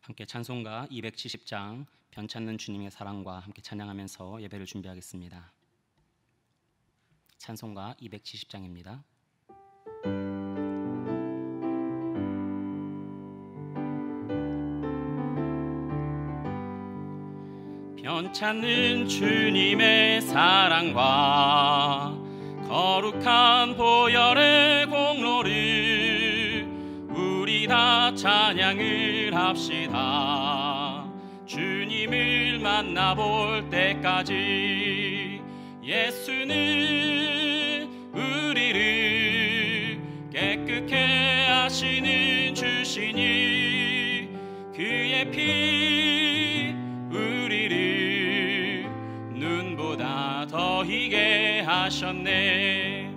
함께 찬송가 270장 변찮는 주님의 사랑과 함께 찬양하면서 예배를 준비하겠습니다. 찬송가 270장입니다. 변찮는 주님의 사랑과 거룩한 보혈의 공로를 우리 다 찬양을 합시다. 주님을 만나볼 때까지 예수는 우리를 깨끗게 하시는 주시니 그의 피 우리를 눈보다 더 희게 하셨네.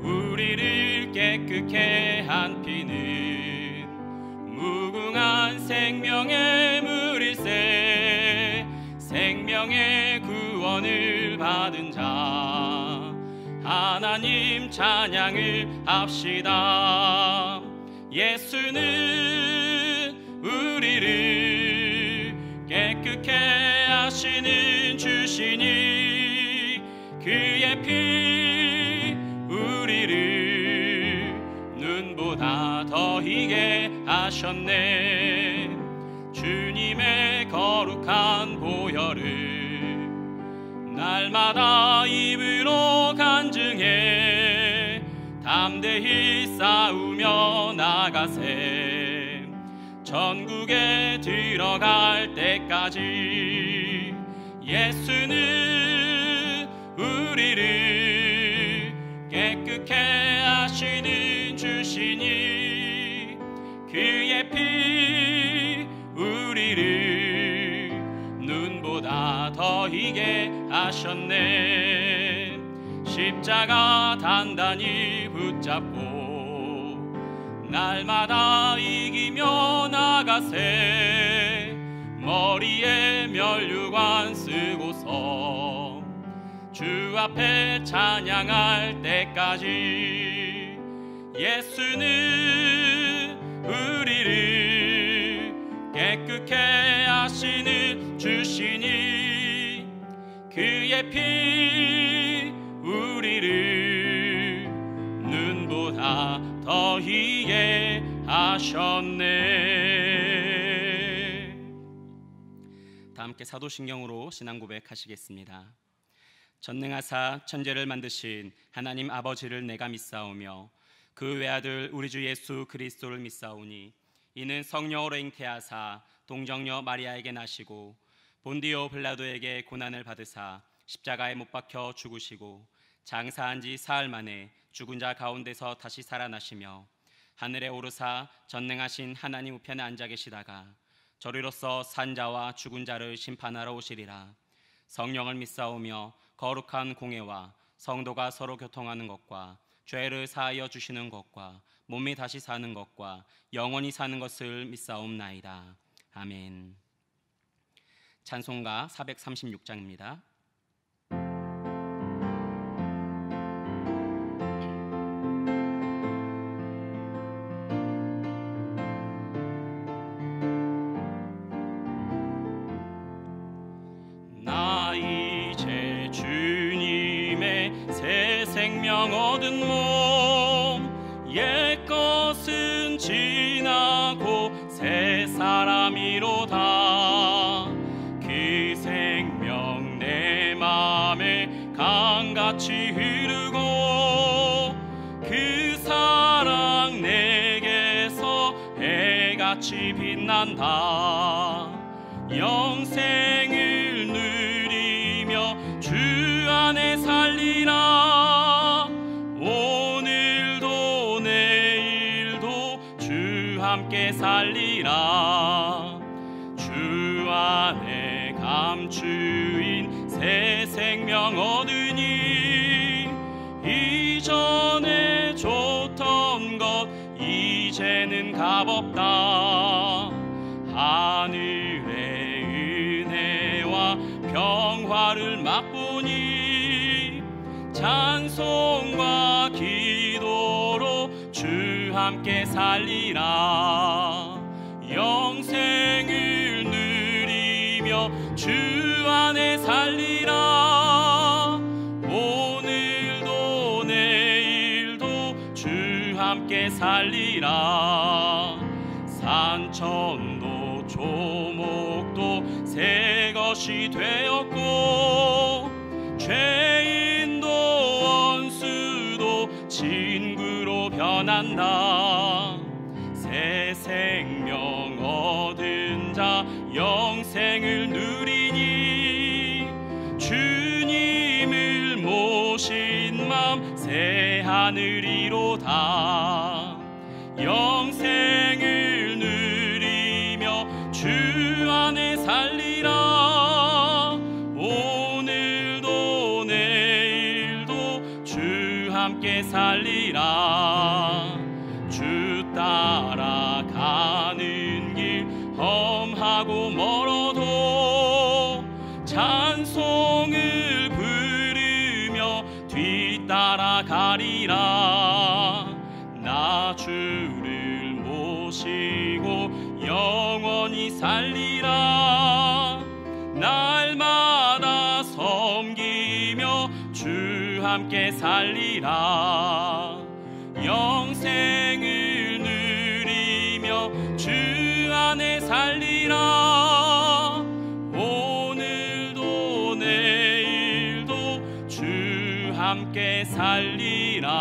우리를 깨끗게 한 피는 무궁한 생명의 물일세. 생명의 구원을 받은 자 하나님 찬양을 합시다. 예수는 우리를 깨끗게 하시는 주시니 그의 피 우리를 눈보다 더 희게 하셨네. 주님의 거룩한 보혈을 날마다 입으로 간증해 담대히 싸우며 나가세. 천국에 들어갈 때까지 예수는 우리를 깨끗게 하시는 주시니 그의 피 우리를 눈보다 더 희게 하셨네. 십자가 단단히 붙잡고 날마다 이기며 나가세. 머리에 면류관 쓰고서 주 앞에 찬양할 때까지 예수는 우리를 깨끗게 하시는 주시니 그의 피 우리를 눈보다 더 희게 하셨네. 다 함께 사도신경으로 신앙 고백하시겠습니다. 전능하사 천지를 만드신 하나님 아버지를 내가 믿사오며 그 외아들 우리 주 예수 그리스도를 믿사오니 이는 성령으로 잉태하사 동정녀 마리아에게 나시고 본디오 빌라도에게 고난을 받으사 십자가에 못 박혀 죽으시고 장사한 지 사흘 만에 죽은 자 가운데서 다시 살아나시며 하늘에 오르사 전능하신 하나님 우편에 앉아 계시다가 저리로서 산자와 죽은 자를 심판하러 오시리라. 성령을 믿사오며 거룩한 공회와 성도가 서로 교통하는 것과 죄를 사하여 주시는 것과 몸이 다시 사는 것과 영원히 사는 것을 믿사옵나이다. 아멘. 찬송가 436장입니다. 나 이제 주님의 새 생명 얻은 몸 옛것은 지나고 새 사람이로다. 그 생명 내 맘에 강같이 흐르고 그 사랑 내게서 해같이 빛난다. 영생을 누리며 주 안에 살리라. 오늘도 내일도 주 함께 살리라. 주 안에 감추인 새 생명 얻으니 이전에 줬던 것 이제는 값없다. 하늘의 은혜와 평화를 맛보니 찬송과 기도로 주 함께 살리라. 영생을 누리며 주 안에 살리라. 오늘도 내일도 주 함께 살리라. 산천도 조목도 새 것이 되었고, 죄인도 원수도 친구로 변한다. 새 생명 얻은 자 영생을 누리니, 주님을 모신 맘 새 하늘이로다. 영생을 누리며 주 안에 살리라. 오늘도 내일도 주 함께 살리라. 주 따라가는 길 험하고 멀어도 찬송을 부르며 뒤따라가리라. 나 주를 모시고 영원히 살리라. 날마다 섬기며 주 함께 살리라. 영생을 누리며 주 안에 살리라. 오늘도 내일도 주 함께 살리라.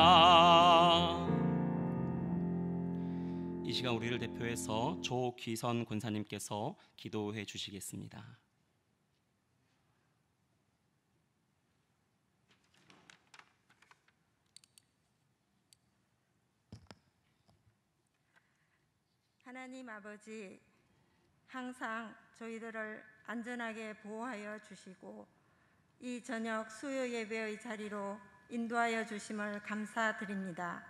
이 시간 우리를 대표해서 조귀선 권사님께서 기도해 주시겠습니다. 하나님 아버지, 항상 저희들을 안전하게 보호하여 주시고 이 저녁 수요 예배의 자리로 인도하여 주심을 감사드립니다.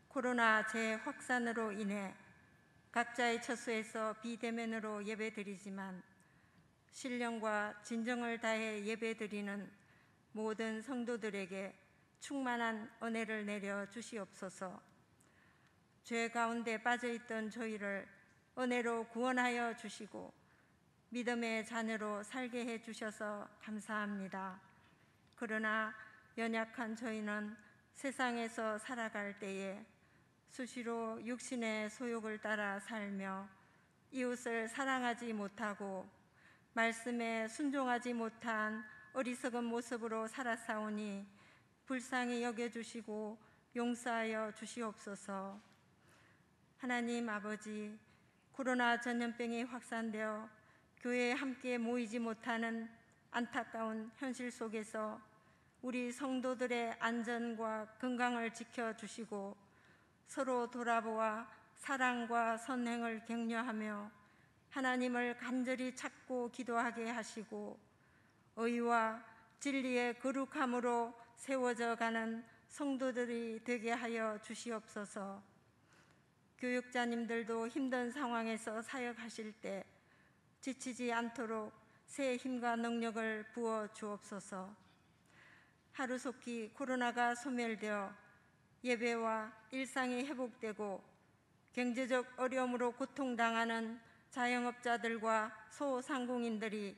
코로나 재확산으로 인해 각자의 처소에서 비대면으로 예배드리지만 신령과 진정을 다해 예배드리는 모든 성도들에게 충만한 은혜를 내려 주시옵소서. 죄 가운데 빠져있던 저희를 은혜로 구원하여 주시고 믿음의 자녀로 살게 해주셔서 감사합니다. 그러나 연약한 저희는 세상에서 살아갈 때에 수시로 육신의 소욕을 따라 살며 이웃을 사랑하지 못하고 말씀에 순종하지 못한 어리석은 모습으로 살아사오니 불쌍히 여겨주시고 용서하여 주시옵소서. 하나님 아버지, 코로나 전염병이 확산되어 교회에 함께 모이지 못하는 안타까운 현실 속에서 우리 성도들의 안전과 건강을 지켜주시고 서로 돌아보아 사랑과 선행을 격려하며 하나님을 간절히 찾고 기도하게 하시고 의와 진리의 거룩함으로 세워져 가는 성도들이 되게 하여 주시옵소서. 교육자님들도 힘든 상황에서 사역하실 때 지치지 않도록 새 힘과 능력을 부어 주옵소서. 하루속히 코로나가 소멸되어 예배와 일상이 회복되고 경제적 어려움으로 고통당하는 자영업자들과 소상공인들이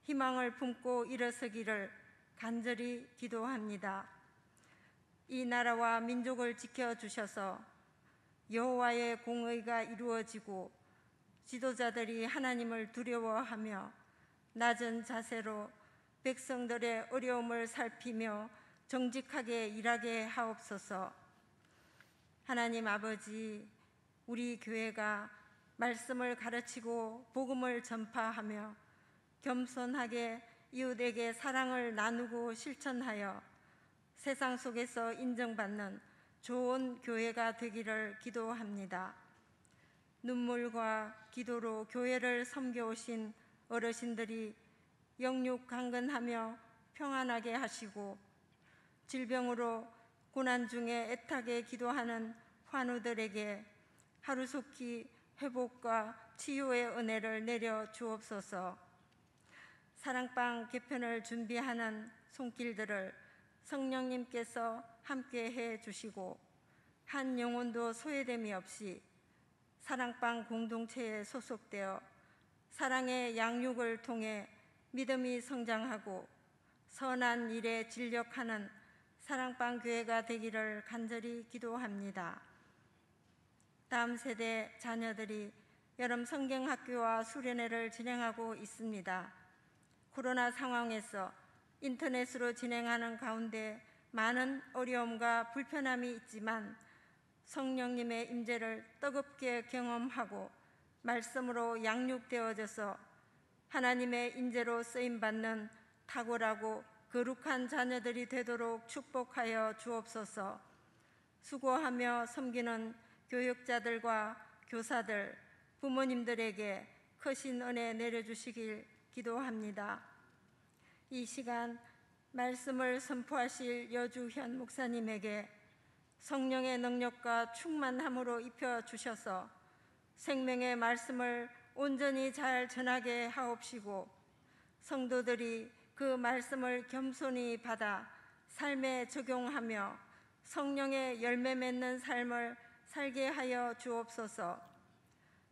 희망을 품고 일어서기를 간절히 기도합니다. 이 나라와 민족을 지켜주셔서 여호와의 공의가 이루어지고 지도자들이 하나님을 두려워하며 낮은 자세로 백성들의 어려움을 살피며 정직하게 일하게 하옵소서. 하나님 아버지, 우리 교회가 말씀을 가르치고 복음을 전파하며 겸손하게 이웃에게 사랑을 나누고 실천하여 세상 속에서 인정받는 좋은 교회가 되기를 기도합니다. 눈물과 기도로 교회를 섬겨오신 어르신들이 영육 강건하며 평안하게 하시고 질병으로 고난 중에 애타게 기도하는 환우들에게 하루속히 회복과 치유의 은혜를 내려 주옵소서. 사랑방 개편을 준비하는 손길들을 성령님께서 함께해 주시고 한 영혼도 소외됨이 없이 사랑방 공동체에 소속되어 사랑의 양육을 통해 믿음이 성장하고 선한 일에 진력하는 사랑방 교회가 되기를 간절히 기도합니다. 다음 세대 자녀들이 여름 성경학교와 수련회를 진행하고 있습니다. 코로나 상황에서 인터넷으로 진행하는 가운데 많은 어려움과 불편함이 있지만 성령님의 임재를 뜨겁게 경험하고 말씀으로 양육되어져서 하나님의 인재로 쓰임받는 탁월하고 거룩한 자녀들이 되도록 축복하여 주옵소서. 수고하며 섬기는 교육자들과 교사들, 부모님들에게 크신 은혜 내려주시길 기도합니다. 이 시간 말씀을 선포하실 여주현 목사님에게 성령의 능력과 충만함으로 입혀주셔서 생명의 말씀을 온전히 잘 전하게 하옵시고 성도들이 그 말씀을 겸손히 받아 삶에 적용하며 성령의 열매 맺는 삶을 살게 하여 주옵소서.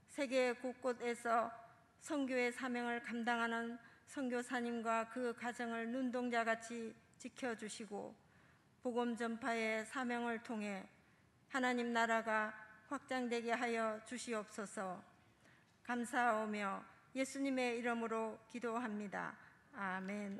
세계 곳곳에서 선교의 사명을 감당하는 선교사님과 그 가정을 눈동자같이 지켜주시고 복음 전파의 사명을 통해 하나님 나라가 확장되게 하여 주시옵소서. 감사하오며 예수님의 이름으로 기도합니다. 아멘.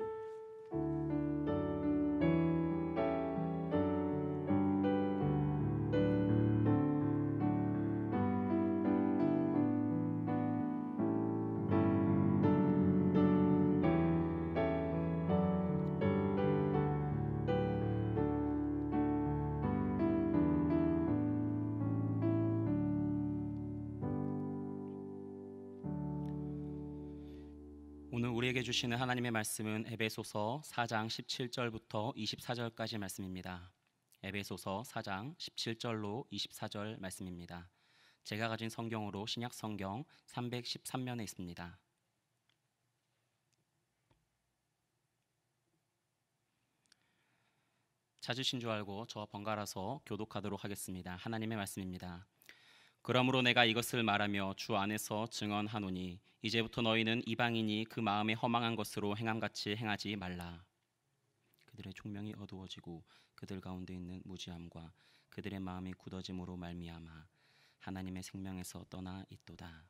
오늘 우리에게 주시는 하나님의 말씀은 에베소서 4장 17절부터 24절까지 말씀입니다. 에베소서 4장 17절로 24절 말씀입니다. 제가 가진 성경으로 신약 성경 313면에 있습니다. 찾으신 줄 알고 저와 번갈아서 교독하도록 하겠습니다. 하나님의 말씀입니다. 그러므로 내가 이것을 말하며 주 안에서 증언하노니 이제부터 너희는 이방인이 그 마음에 허망한 것으로 행함같이 행하지 말라. 그들의 총명이 어두워지고 그들 가운데 있는 무지함과 그들의 마음이 굳어짐으로 말미암아 하나님의 생명에서 떠나 있도다.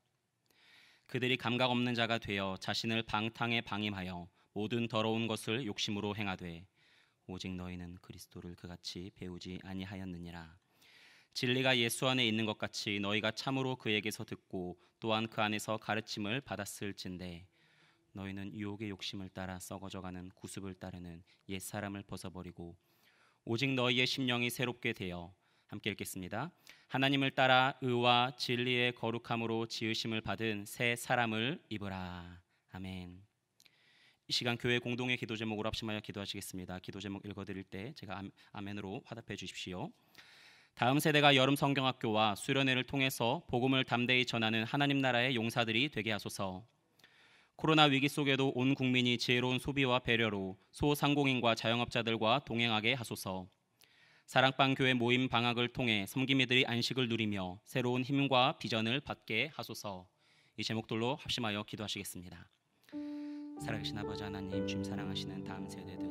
그들이 감각 없는 자가 되어 자신을 방탕에 방임하여 모든 더러운 것을 욕심으로 행하되 오직 너희는 그리스도를 그같이 배우지 아니하였느니라. 진리가 예수 안에 있는 것 같이 너희가 참으로 그에게서 듣고 또한 그 안에서 가르침을 받았을진데 너희는 유혹의 욕심을 따라 썩어져가는 구습을 따르는 옛사람을 벗어버리고 오직 너희의 심령이 새롭게 되어 함께 읽겠습니다. 하나님을 따라 의와 진리의 거룩함으로 지으심을 받은 새 사람을 입으라. 아멘. 이 시간 교회 공동의 기도 제목으로 합심하여 기도하시겠습니다. 기도 제목 읽어드릴 때 제가 아멘으로 화답해 주십시오. 다음 세대가 여름 성경학교와 수련회를 통해서 복음을 담대히 전하는 하나님 나라의 용사들이 되게 하소서. 코로나 위기 속에도 온 국민이 지혜로운 소비와 배려로 소상공인과 자영업자들과 동행하게 하소서. 사랑방 교회 모임 방학을 통해 섬김이들이 안식을 누리며 새로운 힘과 비전을 받게 하소서. 이 제목들로 합심하여 기도하시겠습니다. 살아계신 아버지 하나님, 주님 사랑하시는 다음 세대들,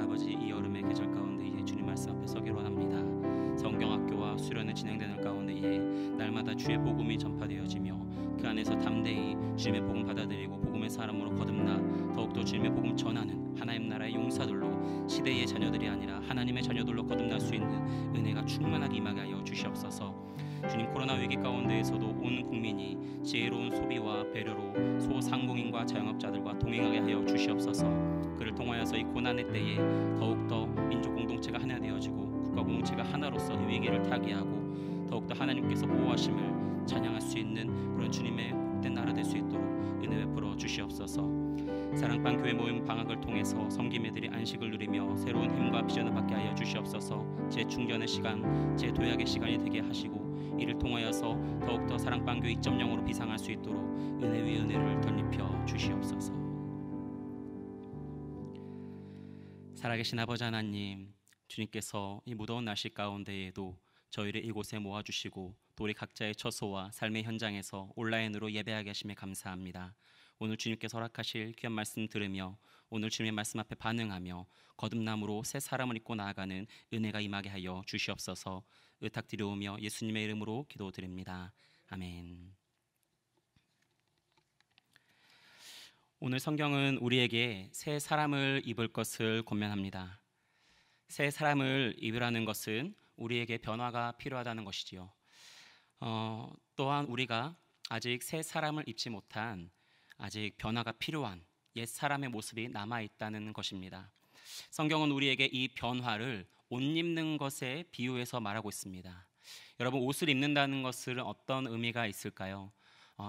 아버지 이 여름의 계절 가운데 이제 주님 말씀 앞에 서기로 합니다. 성경학교와 수련회 진행되는 가운데 이제 날마다 주의 복음이 전파되어지며 그 안에서 담대히 주님의 복음 받아들이고 복음의 사람으로 거듭나 더욱더 주님의 복음 전하는 하나님 나라의 용사들로 시대의 자녀들이 아니라 하나님의 자녀들로 거듭날 수 있는 은혜가 충만하게 임하게 하여 주시옵소서. 주님, 코로나 위기 가운데에서도 온 국민이 지혜로운 소비와 배려로 소상공인과 자영업자들과 동행하게 하여 주시옵소서. 그를 통하여서 이 고난의 때에 더욱더 민족 공동체가 하나 되어지고 국가 공동체가 하나로서 이 위기를 타개하고 더욱더 하나님께서 보호하심을 찬양할 수 있는 그런 주님의 복된 나라 될 수 있도록 은혜 베풀어 주시옵소서. 사랑방 교회 모임 방학을 통해서 섬김이들이 안식을 누리며 새로운 힘과 비전을 받게 하여 주시옵소서. 재충전의 시간, 재도약의 시간이 되게 하시고 이를 통하여서 더욱더 사랑방 교회 2.0으로 비상할 수 있도록 은혜 위에 은혜를 덧입혀 주시옵소서. 살아계신 아버지 하나님, 주님께서 이 무더운 날씨 가운데에도 저희를 이곳에 모아주시고 또 우리 각자의 처소와 삶의 현장에서 온라인으로 예배하게 하심에 감사합니다. 오늘 주님께서 허락하실 귀한 말씀 들으며 오늘 주님의 말씀 앞에 반응하며 거듭남으로 새 사람을 입고 나아가는 은혜가 임하게 하여 주시옵소서. 의탁드려오며 예수님의 이름으로 기도드립니다. 아멘. 오늘 성경은 우리에게 새 사람을 입을 것을 권면합니다. 새 사람을 입으라는 것은 우리에게 변화가 필요하다는 것이지요. 또한 우리가 아직 새 사람을 입지 못한 아직 변화가 필요한 옛 사람의 모습이 남아있다는 것입니다. 성경은 우리에게 이 변화를 옷 입는 것에 비유해서 말하고 있습니다. 여러분, 옷을 입는다는 것은 어떤 의미가 있을까요?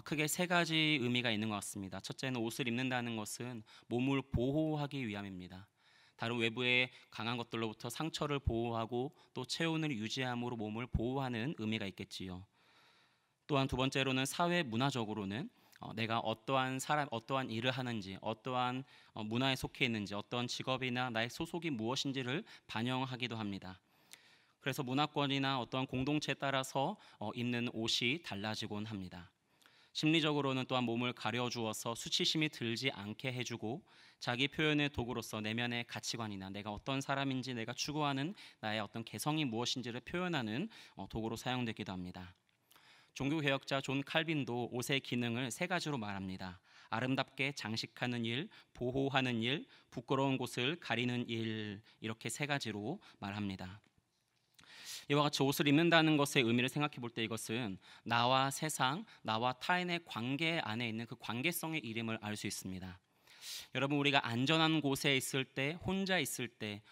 크게 세 가지 의미가 있는 것 같습니다. 첫째는 옷을 입는다는 것은 몸을 보호하기 위함입니다. 다른 외부의 강한 것들로부터 상처를 보호하고 또 체온을 유지함으로 몸을 보호하는 의미가 있겠지요. 또한 두 번째로는 사회 문화적으로는 내가 어떠한 일을 하는지, 어떠한 문화에 속해 있는지, 어떠한 직업이나 나의 소속이 무엇인지를 반영하기도 합니다. 그래서 문화권이나 어떠한 공동체에 따라서 입는 옷이 달라지곤 합니다. 심리적으로는 또한 몸을 가려주어서 수치심이 들지 않게 해주고 자기 표현의 도구로서 내면의 가치관이나 내가 어떤 사람인지 내가 추구하는 나의 어떤 개성이 무엇인지를 표현하는 도구로 사용되기도 합니다. 종교개혁자 존 칼빈도 옷의 기능을 세 가지로 말합니다. 아름답게 장식하는 일, 보호하는 일, 부끄러운 곳을 가리는 일, 이렇게 세 가지로 말합니다. 이와 같이 옷을 입는다는 것의 의미를 생각해 볼 때 이것은 나와 세상, 나와 타인의 관계 안에 있는 그 관계성의 이름을 알 수 있습니다. 여러분, 우리가 안전한 곳에 있을 때, 혼자 있을 때,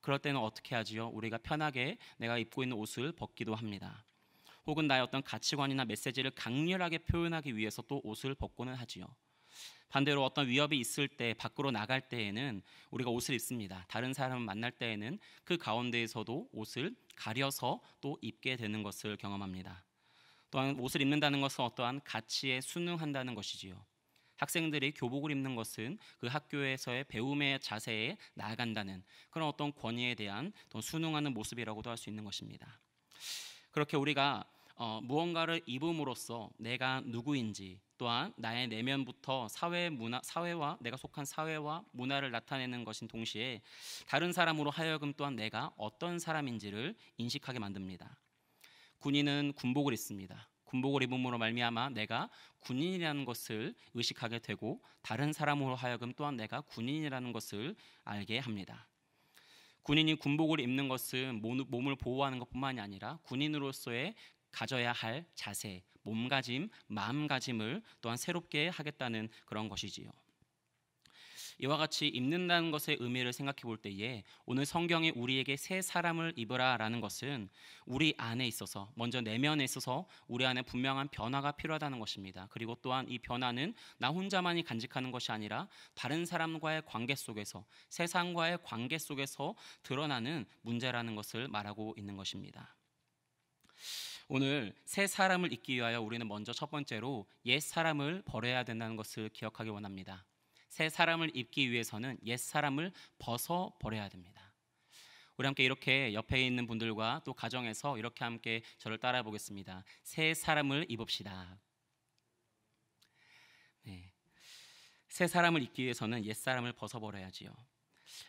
그럴 때는 어떻게 하지요? 우리가 편하게 내가 입고 있는 옷을 벗기도 합니다. 혹은 나의 어떤 가치관이나 메시지를 강렬하게 표현하기 위해서 또 옷을 벗고는 하지요. 반대로 어떤 위협이 있을 때, 밖으로 나갈 때에는 우리가 옷을 입습니다. 다른 사람을 만날 때에는 그 가운데에서도 옷을 가려서 또 입게 되는 것을 경험합니다. 또한 옷을 입는다는 것은 어떠한 가치에 순응한다는 것이지요. 학생들이 교복을 입는 것은 그 학교에서의 배움의 자세에 나아간다는 그런 어떤 권위에 대한 또 순응하는 모습이라고도 할 수 있는 것입니다. 그렇게 우리가 무언가를 입음으로써 내가 누구인지 또한 나의 내면부터 사회와 내가 속한 사회와 문화를 나타내는 것인 동시에 다른 사람으로 하여금 또한 내가 어떤 사람인지를 인식하게 만듭니다. 군인은 군복을 입습니다. 군복을 입음으로 말미암아 내가 군인이라는 것을 의식하게 되고 다른 사람으로 하여금 또한 내가 군인이라는 것을 알게 합니다. 군인이 군복을 입는 것은 몸을 보호하는 것뿐만이 아니라 군인으로서의 가져야 할 자세, 몸가짐, 마음가짐을 또한 새롭게 하겠다는 그런 것이지요. 이와 같이 입는다는 것의 의미를 생각해 볼 때에 오늘 성경이 우리에게 새 사람을 입으라라는 것은 우리 안에 있어서 먼저 내면에 있어서 우리 안에 분명한 변화가 필요하다는 것입니다. 그리고 또한 이 변화는 나 혼자만이 간직하는 것이 아니라 다른 사람과의 관계 속에서 세상과의 관계 속에서 드러나는 문제라는 것을 말하고 있는 것입니다. 오늘 새 사람을 입기 위하여 우리는 먼저 첫 번째로 옛 사람을 버려야 된다는 것을 기억하기 원합니다. 새 사람을 입기 위해서는 옛 사람을 벗어버려야 됩니다. 우리 함께 이렇게 옆에 있는 분들과 또 가정에서 이렇게 함께 저를 따라해 보겠습니다. 새 사람을 입읍시다. 네. 새 사람을 입기 위해서는 옛 사람을 벗어버려야지요.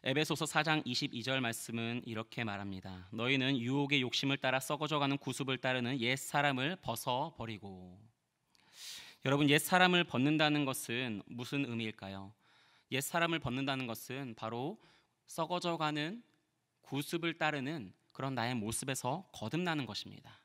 에베소서 4장 22절 말씀은 이렇게 말합니다. 너희는 유혹의 욕심을 따라 썩어져가는 구습을 따르는 옛 사람을 벗어버리고. 여러분, 옛 사람을 벗는다는 것은 무슨 의미일까요? 옛 사람을 벗는다는 것은 바로 썩어져가는 구습을 따르는 그런 나의 모습에서 거듭나는 것입니다.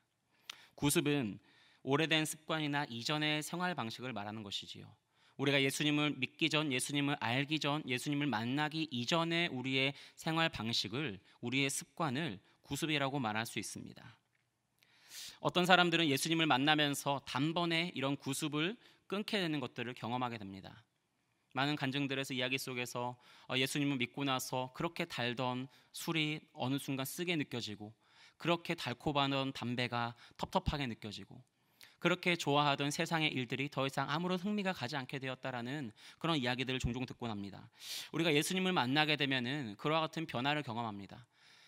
구습은 오래된 습관이나 이전의 생활 방식을 말하는 것이지요. 우리가 예수님을 믿기 전, 예수님을 알기 전, 예수님을 만나기 이전의 우리의 생활 방식을, 우리의 습관을 구습이라고 말할 수 있습니다. 어떤 사람들은 예수님을 만나면서 단번에 이런 구습을 끊게 되는 것들을 경험하게 됩니다. 많은 간증들에서 이야기 속에서 예수님을 믿고 나서 그렇게 달던 술이 어느 순간 쓰게 느껴지고, 그렇게 달콤하던 담배가 텁텁하게 느껴지고, 그렇게 좋아하던 세상의 일들이 더 이상 아무런 흥미가 가지 않게 되었다라는 그런 이야기들을 종종 듣곤 합니다. 우리가 예수님을 만나게 되면은 그와 같은 변화를 경험합니다.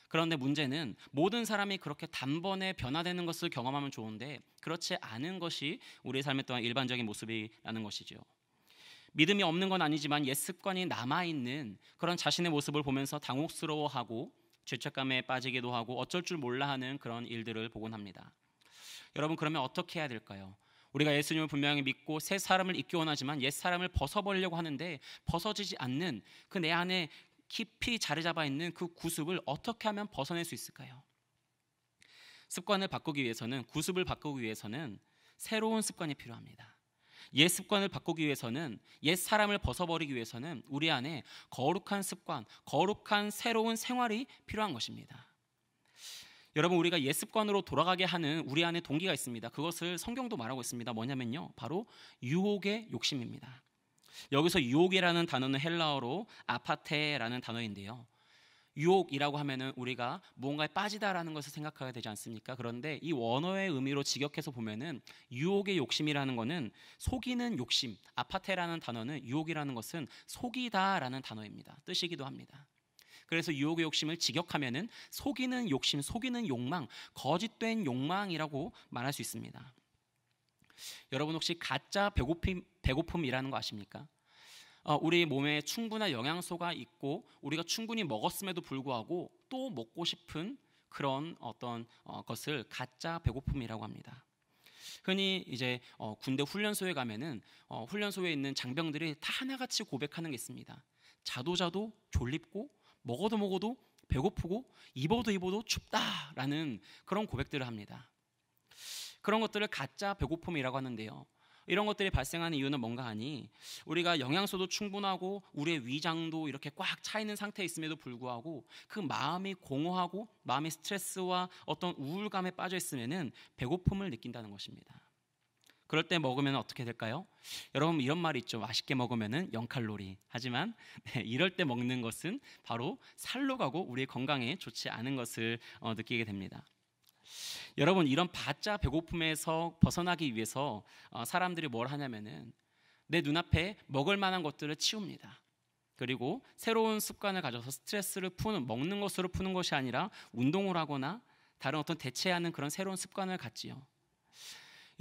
그런데 문제는 모든 사람이 그렇게 단번에 변화되는 것을 경험하면 좋은데 그렇지 않은 것이 우리의 삶에 또한 일반적인 모습이라는 것이죠. 믿음이 없는 건 아니지만 옛 습관이 남아있는 그런 자신의 모습을 보면서 당혹스러워하고 죄책감에 빠지기도 하고 어쩔 줄 몰라 하는 그런 일들을 보곤 합니다. 여러분, 그러면 어떻게 해야 될까요? 우리가 예수님을 분명히 믿고 새 사람을 잊기 원하지만 옛 사람을 벗어버리려고 하는데 벗어지지 않는 그 내 안에 깊이 자리 잡아 있는 그 구습을 어떻게 하면 벗어낼 수 있을까요? 습관을 바꾸기 위해서는, 구습을 바꾸기 위해서는 새로운 습관이 필요합니다. 옛 습관을 바꾸기 위해서는, 옛 사람을 벗어버리기 위해서는 우리 안에 거룩한 습관, 거룩한 새로운 생활이 필요한 것입니다. 여러분, 우리가 옛 습관으로 돌아가게 하는 우리 안에 동기가 있습니다. 그것을 성경도 말하고 있습니다. 뭐냐면요, 바로 유혹의 욕심입니다. 여기서 유혹이라는 단어는 헬라어로 아파테라는 단어인데요, 유혹이라고 하면은 우리가 무언가에 빠지다라는 것을 생각하게 되지 않습니까? 그런데 이 원어의 의미로 직역해서 보면은 유혹의 욕심이라는 것은 속이는 욕심, 아파테라는 단어는 유혹이라는 것은 속이다라는 단어입니다. 뜻이기도 합니다. 그래서 유혹의 욕심을 직역하면은 속이는 욕심, 속이는 욕망, 거짓된 욕망이라고 말할 수 있습니다. 여러분, 혹시 가짜 배고픔이라는 거 아십니까? 우리 몸에 충분한 영양소가 있고 우리가 충분히 먹었음에도 불구하고 또 먹고 싶은 그런 어떤 것을 가짜 배고픔이라고 합니다. 흔히 이제 군대 훈련소에 가면은 훈련소에 있는 장병들이 다 하나같이 고백하는 게 있습니다. 자도 졸립고 먹어도 배고프고 입어도 춥다라는 그런 고백들을 합니다. 그런 것들을 가짜 배고픔이라고 하는데요, 이런 것들이 발생하는 이유는 뭔가 하니 우리가 영양소도 충분하고 우리의 위장도 이렇게 꽉 차 있는 상태에 있음에도 불구하고 그 마음이 공허하고 마음의 스트레스와 어떤 우울감에 빠져 있으면은 배고픔을 느낀다는 것입니다. 그럴 때 먹으면 어떻게 될까요? 여러분, 이런 말이 있죠. 맛있게 먹으면은 0칼로리. 하지만 이럴 때 먹는 것은 바로 살로 가고 우리의 건강에 좋지 않은 것을 느끼게 됩니다. 여러분, 이런 가짜 배고픔에서 벗어나기 위해서 사람들이 뭘 하냐면은 내 눈앞에 먹을 만한 것들을 치웁니다. 그리고 새로운 습관을 가져서 스트레스를 먹는 것으로 푸는 것이 아니라 운동을 하거나 다른 어떤 대체하는 그런 새로운 습관을 갖지요.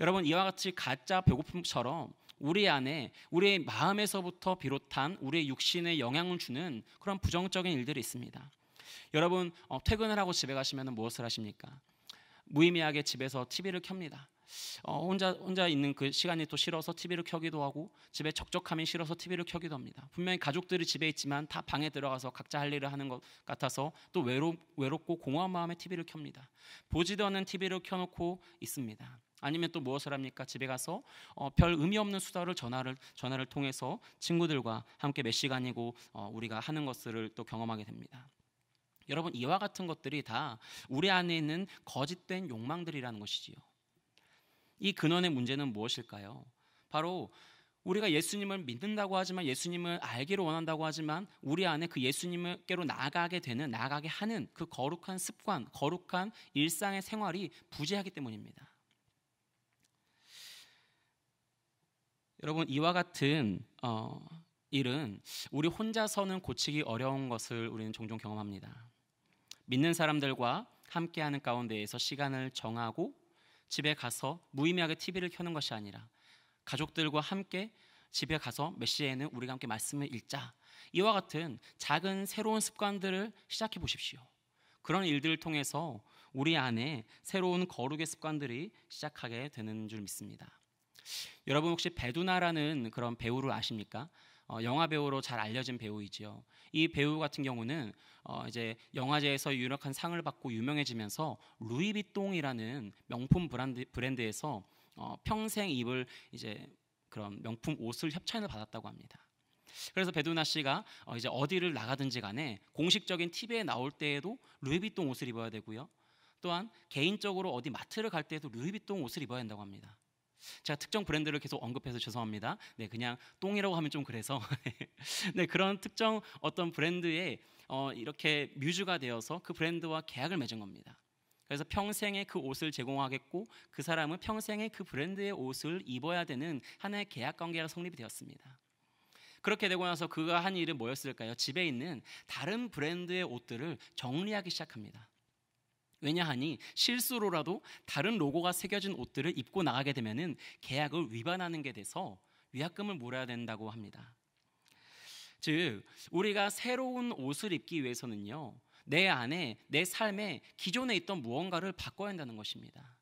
여러분, 이와 같이 가짜 배고픔처럼 우리 안에 우리의 마음에서부터 비롯한 우리의 육신에 영향을 주는 그런 부정적인 일들이 있습니다. 여러분, 퇴근을 하고 집에 가시면 무엇을 하십니까? 무의미하게 집에서 TV를 켭니다. 혼자 있는 그 시간이 또 싫어서 TV를 켜기도 하고 집에 적적함이 싫어서 TV를 켜기도 합니다. 분명히 가족들이 집에 있지만 다 방에 들어가서 각자 할 일을 하는 것 같아서 또 외롭고 공허한 마음에 TV를 켭니다. 보지도 않는 TV를 켜놓고 있습니다. 아니면 또 무엇을 합니까? 집에 가서 별 의미 없는 수다를 전화를 통해서 친구들과 함께 몇 시간이고 우리가 하는 것들을 또 경험하게 됩니다. 여러분, 이와 같은 것들이 다 우리 안에 있는 거짓된 욕망들이라는 것이지요. 이 근원의 문제는 무엇일까요? 바로 우리가 예수님을 믿는다고 하지만, 예수님을 알기를 원한다고 하지만 우리 안에 그 예수님께로 나아가게 하는 그 거룩한 습관, 거룩한 일상의 생활이 부재하기 때문입니다. 여러분, 이와 같은 일은 우리 혼자서는 고치기 어려운 것을 우리는 종종 경험합니다. 믿는 사람들과 함께하는 가운데에서 시간을 정하고 집에 가서 무의미하게 TV를 켜는 것이 아니라 가족들과 함께 집에 가서 몇 시에는 우리가 함께 말씀을 읽자, 이와 같은 작은 새로운 습관들을 시작해 보십시오. 그런 일들을 통해서 우리 안에 새로운 거룩의 습관들이 시작하게 되는 줄 믿습니다. 여러분, 혹시 베두나라는 그런 배우를 아십니까? 영화 배우로 잘 알려진 배우이지요. 이 배우 같은 경우는 이제 영화제에서 유력한 상을 받고 유명해지면서 루이비통이라는 명품 브랜드에서 평생 입을 이제 그런 명품 옷을 협찬을 받았다고 합니다. 그래서 베두나 씨가 이제 어디를 나가든지 간에 공식적인 TV에 나올 때에도 루이비통 옷을 입어야 되고요. 또한 개인적으로 어디 마트를 갈 때에도 루이비통 옷을 입어야 한다고 합니다. 제가 특정 브랜드를 계속 언급해서 죄송합니다. 네, 그냥 똥이라고 하면 좀 그래서 네, 그런 특정 어떤 브랜드에 이렇게 뮤즈가 되어서 그 브랜드와 계약을 맺은 겁니다. 그래서 평생에 그 옷을 제공하겠고 그 사람은 평생에 그 브랜드의 옷을 입어야 되는 하나의 계약 관계가 성립이 되었습니다. 그렇게 되고 나서 그가 한 일은 뭐였을까요? 집에 있는 다른 브랜드의 옷들을 정리하기 시작합니다. 왜냐하니 실수로라도 다른 로고가 새겨진 옷들을 입고 나가게 되면은 계약을 위반하는 게 돼서 위약금을 물어야 된다고 합니다. 즉 우리가 새로운 옷을 입기 위해서는요, 내 안에, 내 삶에 기존에 있던 무언가를 바꿔야 한다는 것입니다.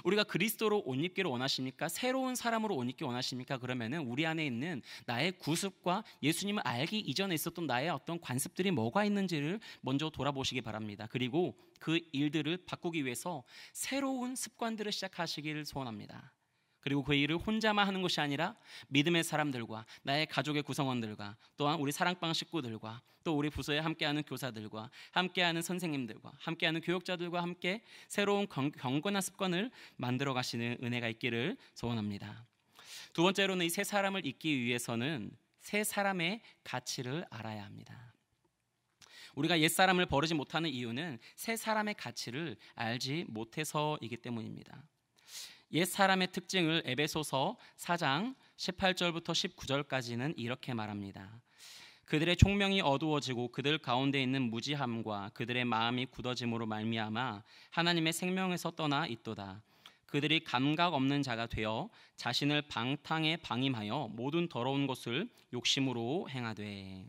우리가 그리스도로 옷 입기를 원하십니까? 새로운 사람으로 옷 입기 원하십니까? 그러면은 우리 안에 있는 나의 구습과 예수님을 알기 이전에 있었던 나의 어떤 관습들이 뭐가 있는지를 먼저 돌아보시기 바랍니다. 그리고 그 일들을 바꾸기 위해서 새로운 습관들을 시작하시기를 소원합니다. 그리고 그 일을 혼자만 하는 것이 아니라 믿음의 사람들과 나의 가족의 구성원들과 또한 우리 사랑방 식구들과 또 우리 부서에 함께하는 교사들과 함께하는 선생님들과 함께하는 교육자들과 함께 새로운 경건한 습관을 만들어 가시는 은혜가 있기를 소원합니다. 두 번째로는 이 새 사람을 잇기 위해서는 새 사람의 가치를 알아야 합니다. 우리가 옛사람을 버리지 못하는 이유는 새 사람의 가치를 알지 못해서이기 때문입니다. 옛사람의 특징을 에베소서 4장 18절부터 19절까지는 이렇게 말합니다. 그들의 총명이 어두워지고 그들 가운데 있는 무지함과 그들의 마음이 굳어짐으로 말미암아 하나님의 생명에서 떠나 있도다. 그들이 감각 없는 자가 되어 자신을 방탕에 방임하여 모든 더러운 것을 욕심으로 행하되.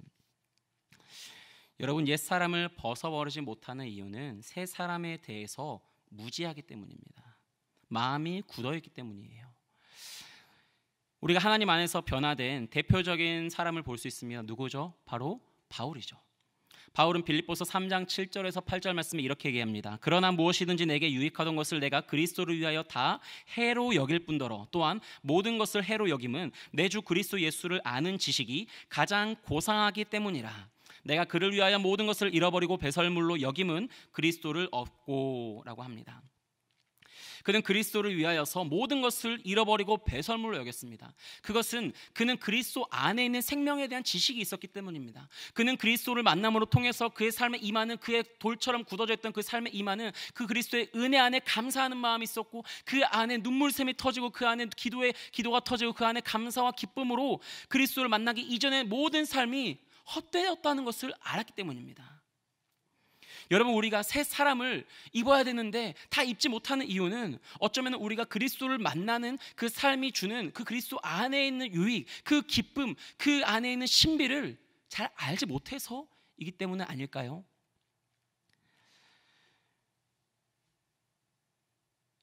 여러분, 옛사람을 벗어버리지 못하는 이유는 새 사람에 대해서 무지하기 때문입니다. 마음이 굳어있기 때문이에요. 우리가 하나님 안에서 변화된 대표적인 사람을 볼 수 있습니다. 누구죠? 바로 바울이죠. 바울은 빌립보서 3장 7절에서 8절 말씀에 이렇게 얘기합니다. 그러나 무엇이든지 내게 유익하던 것을 내가 그리스도를 위하여 다 해로 여길 뿐더러 또한 모든 것을 해로 여김은 내 주 그리스도 예수를 아는 지식이 가장 고상하기 때문이라. 내가 그를 위하여 모든 것을 잃어버리고 배설물로 여김은 그리스도를 얻고 라고 합니다. 그는 그리스도를 위하여서 모든 것을 잃어버리고 배설물로 여겼습니다. 그것은 그는 그리스도 안에 있는 생명에 대한 지식이 있었기 때문입니다. 그는 그리스도를 만남으로 통해서 그의 삶에 임하는, 그의 돌처럼 굳어져 있던 그 삶에 임하는 그 그리스도의 은혜 안에 감사하는 마음이 있었고, 그 안에 눈물샘이 터지고, 그 안에 기도가 터지고, 그 안에 감사와 기쁨으로 그리스도를 만나기 이전의 모든 삶이 헛되었다는 것을 알았기 때문입니다. 여러분, 우리가 새 사람을 입어야 되는데 다 입지 못하는 이유는 어쩌면 우리가 그리스도를 만나는 그 삶이 주는 그 그리스도 안에 있는 유익, 그 기쁨, 그 안에 있는 신비를 잘 알지 못해서이기 때문은 아닐까요?